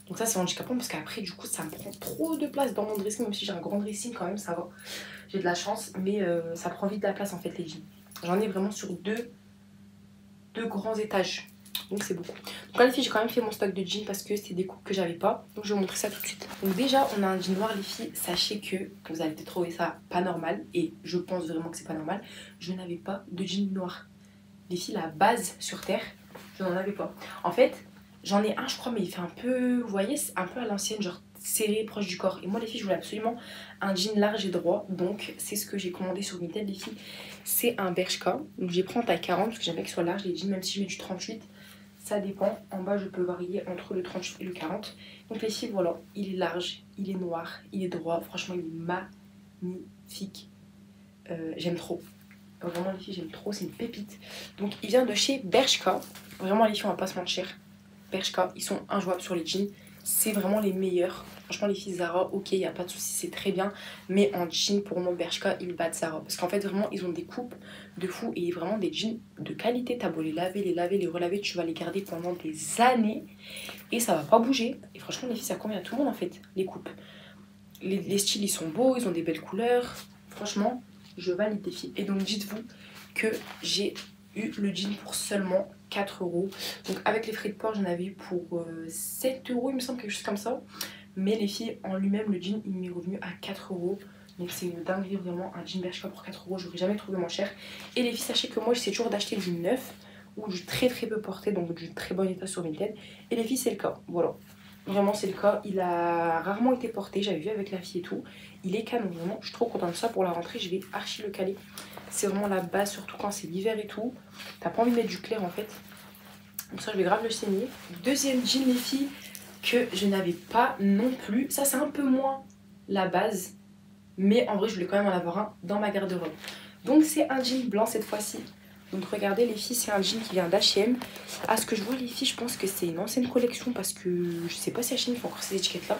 Donc ça c'est handicapant parce qu'après du coup ça me prend trop de place dans mon dressing. Même si j'ai un grand dressing quand même ça va. J'ai de la chance. Mais ça prend vite de la place en fait les jeans. J'en ai vraiment sur deux grands étages. Donc c'est beaucoup. Donc là les filles j'ai quand même fait mon stock de jeans parce que c'était des coupes que j'avais pas. Donc je vais vous montrer ça tout de suite. Donc déjà on a un jean noir les filles. Sachez que vous allez peut-être trouver ça pas normal. Et je pense vraiment que c'est pas normal. Je n'avais pas de jean noir. Les filles la base sur terre je n'en avais pas. En fait j'en ai un je crois mais il fait un peu, vous voyez c'est un peu à l'ancienne. Genre serré, proche du corps. Et moi les filles, je voulais absolument un jean large et droit. Donc c'est ce que j'ai commandé sur Vinted les filles. C'est un Bershka. Donc j'ai pris en taille 40 parce que j'aime bien qu'il soit large les jeans, même si je mets du 38. Ça dépend. En bas je peux varier entre le 38 et le 40. Donc les filles, voilà, il est large, il est noir, il est droit. Franchement il est magnifique. J'aime trop. Vraiment les filles, j'aime trop, c'est une pépite. Donc il vient de chez Bershka. Vraiment les filles, on va pas se mentir. Bershka, ils sont injouables sur les jeans. C'est vraiment les meilleurs. Franchement les filles, Zara, ok, il n'y a pas de souci, c'est très bien. Mais en jean, pour moi, Bershka, ils battent Zara. Parce qu'en fait, vraiment, ils ont des coupes de fou et vraiment des jeans de qualité. T'as beau les laver, les relaver, tu vas les garder pendant des années. Et ça va pas bouger. Et franchement les filles, ça convient à tout le monde en fait, les coupes. Les styles, ils sont beaux, ils ont des belles couleurs. Franchement, je valide les filles. Et donc dites-vous que j'ai eu le jean pour seulement 4 euros. Donc avec les frais de port, j'en avais eu pour 7 euros, il me semble, quelque chose comme ça. Mais les filles, en lui-même, le jean, il m'est revenu à 4 euros. Donc c'est une dinguerie, vraiment, un jean Bershka pour 4 euros. J'aurais jamais trouvé moins cher. Et les filles, sachez que moi, j'essaie toujours d'acheter du neuf ou du très peu porté, donc du très bon état sur Vinted. Et les filles, c'est le cas. Voilà. Vraiment, c'est le cas. Il a rarement été porté. J'avais vu avec la fille et tout. Il est canon, vraiment. Je suis trop contente de ça. Pour la rentrée, je vais archi le caler. C'est vraiment la base, surtout quand c'est l'hiver et tout. T'as pas envie de mettre du clair en fait. Donc ça, je vais grave le saigner. Deuxième jean, les filles, que je n'avais pas non plus. Ça, c'est un peu moins la base. Mais en vrai, je voulais quand même en avoir un dans ma garde-robe. Donc c'est un jean blanc cette fois-ci. Donc regardez les filles, c'est un jean qui vient d'H&M. À ce que je vois les filles, je pense que c'est une ancienne collection parce que je sais pas si H&M fait encore ces étiquettes là.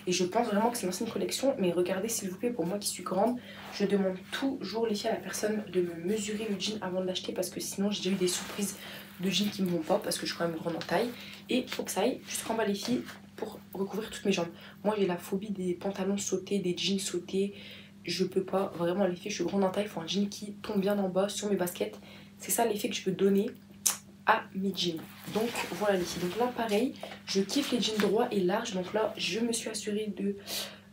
Et je pense vraiment que c'est une ancienne collection. Mais regardez s'il vous plaît, pour moi qui suis grande, je demande toujours les filles à la personne de me mesurer le jean avant de l'acheter. Parce que sinon j'ai déjà eu des surprises de jeans qui me vont pas parce que je suis quand même grande en taille. Et il faut que ça aille jusqu'en bas les filles pour recouvrir toutes mes jambes. Moi j'ai la phobie des pantalons sautés, des jeans sautés. Je peux pas, vraiment les filles, je suis grande en taille, il faut un jean qui tombe bien en bas sur mes baskets. C'est ça l'effet que je peux donner à mes jeans. Donc voilà les filles. Donc là pareil, je kiffe les jeans droits et larges. Donc là je me suis assurée de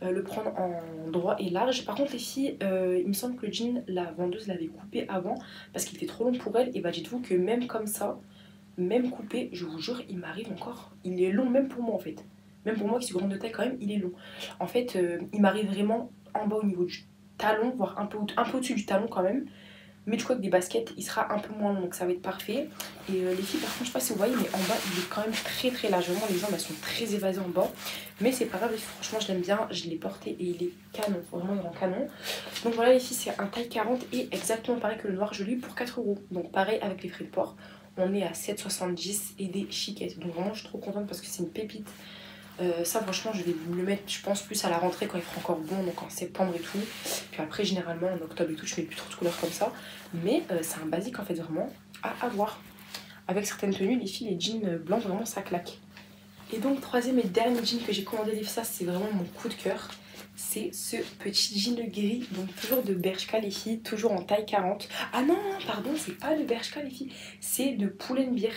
le prendre en droit et large. Par contre les filles, il me semble que le jean, la vendeuse l'avait coupé avant parce qu'il était trop long pour elle. Et bah dites-vous que même comme ça, même coupé, je vous jure, il m'arrive encore. Il est long même pour moi en fait. Même pour moi qui suis grande de taille quand même, il est long. En fait, il m'arrive vraiment en bas au niveau du talon, voire un peu au-dessus du talon quand même. Mais du coup avec des baskets il sera un peu moins long, donc ça va être parfait. Et les filles par contre je sais pas si vous voyez, mais en bas il est quand même très large. Vraiment les jambes elles sont très évasées en bas. Mais c'est pas grave, franchement je l'aime bien, je l'ai porté et il est canon, vraiment il est en canon. Donc voilà les filles, c'est un taille 40 et exactement pareil que le noir, je l'ai eu pour 4 euros. Donc pareil avec les frais de port, on est à 7,70 et des chiquettes. Donc vraiment je suis trop contente parce que c'est une pépite. Ça franchement je vais me le mettre je pense plus à la rentrée quand il fera encore bon, donc en septembre et tout. Puis après généralement en octobre et tout je mets plus trop de couleurs comme ça. Mais c'est un basique en fait vraiment à avoir. Avec certaines tenues les filles, les jeans blancs vraiment ça claque. Et donc troisième et dernier jean que j'ai commandé les filles, ça c'est vraiment mon coup de cœur. C'est ce petit jean gris, donc toujours de Bershka les filles, toujours en taille 40. Ah non pardon, c'est pas de Bershka les filles, c'est de Pull&Bear.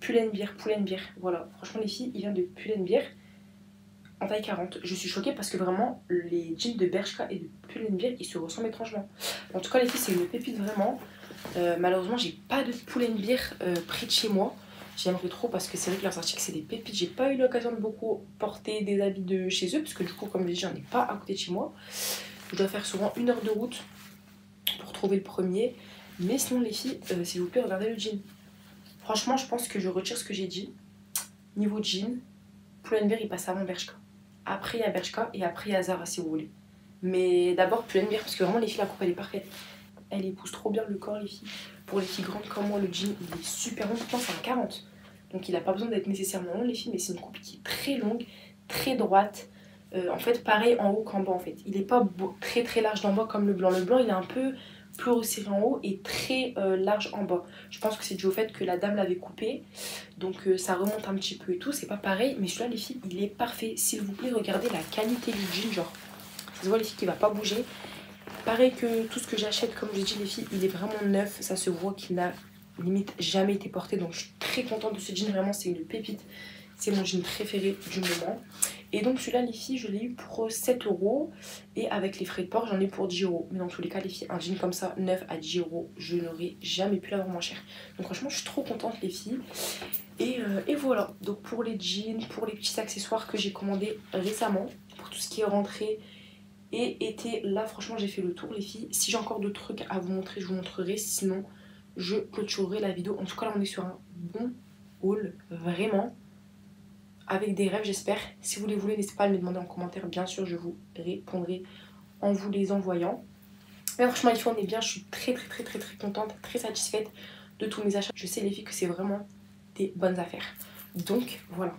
Pull&Bear, voilà. Franchement les filles, il vient de Pull&Bear en taille 40. Je suis choquée parce que vraiment, les jeans de Bershka et de Pull&Bear, ils se ressemblent étrangement. En tout cas les filles, c'est une pépite vraiment. Malheureusement, j'ai pas de Pull&Bear près de chez moi. J'aimerais trop parce que c'est vrai que leurs articles, c'est des pépites. J'ai pas eu l'occasion de beaucoup porter des habits de chez eux parce que du coup, comme je l'ai dit, j'en ai pas à côté de chez moi. Je dois faire souvent 1 heure de route pour trouver le premier. Mais sinon les filles, s'il vous plaît, regardez le jean. Franchement, je pense que je retire ce que j'ai dit. Niveau jean, Pull&Bear il passe avant Bershka. Après il y a Bershka et après il y a Zara si vous voulez. Mais d'abord Pull&Bear parce que vraiment les filles, la coupe elle est parfaite. Elle épouse trop bien le corps les filles. Pour les filles grandes comme moi, le jean il est super long. Pourtant c'est un 40. Donc il n'a pas besoin d'être nécessairement long les filles, mais c'est une coupe qui est très longue, très droite. En fait pareil en haut qu'en bas en fait. Il n'est pas très large d'en bas comme le blanc. Le blanc il est un peu plus resserré en haut et très large en bas. Je pense que c'est dû au fait que la dame l'avait coupé, donc ça remonte un petit peu et tout, c'est pas pareil, mais celui-là les filles il est parfait. S'il vous plaît regardez la qualité du jean, genre ça se voit les filles qu'il va pas bouger. Pareil que tout ce que j'achète, comme je dis les filles, il est vraiment neuf, ça se voit qu'il n'a limite jamais été porté, donc je suis très contente de ce jean, vraiment c'est une pépite, c'est mon jean préféré du moment. Et donc celui-là les filles je l'ai eu pour 7 € et avec les frais de port j'en ai pour 10 €. Mais dans tous les cas les filles, un jean comme ça neuf à 10 € je n'aurais jamais pu l'avoir moins cher. Donc franchement je suis trop contente les filles. Et voilà, donc pour les jeans, pour les petits accessoires que j'ai commandés récemment, pour tout ce qui est rentrée et été, là franchement j'ai fait le tour les filles. Si j'ai encore d'autres trucs à vous montrer je vous montrerai, sinon je clôturerai la vidéo. En tout cas là on est sur un bon haul, vraiment, avec des rêves j'espère. Si vous les voulez n'hésitez pas à me les demander en commentaire, bien sûr je vous répondrai en vous les envoyant. Mais franchement les filles on est bien, je suis très contente, très satisfaite de tous mes achats. Je sais les filles que c'est vraiment des bonnes affaires. Donc voilà.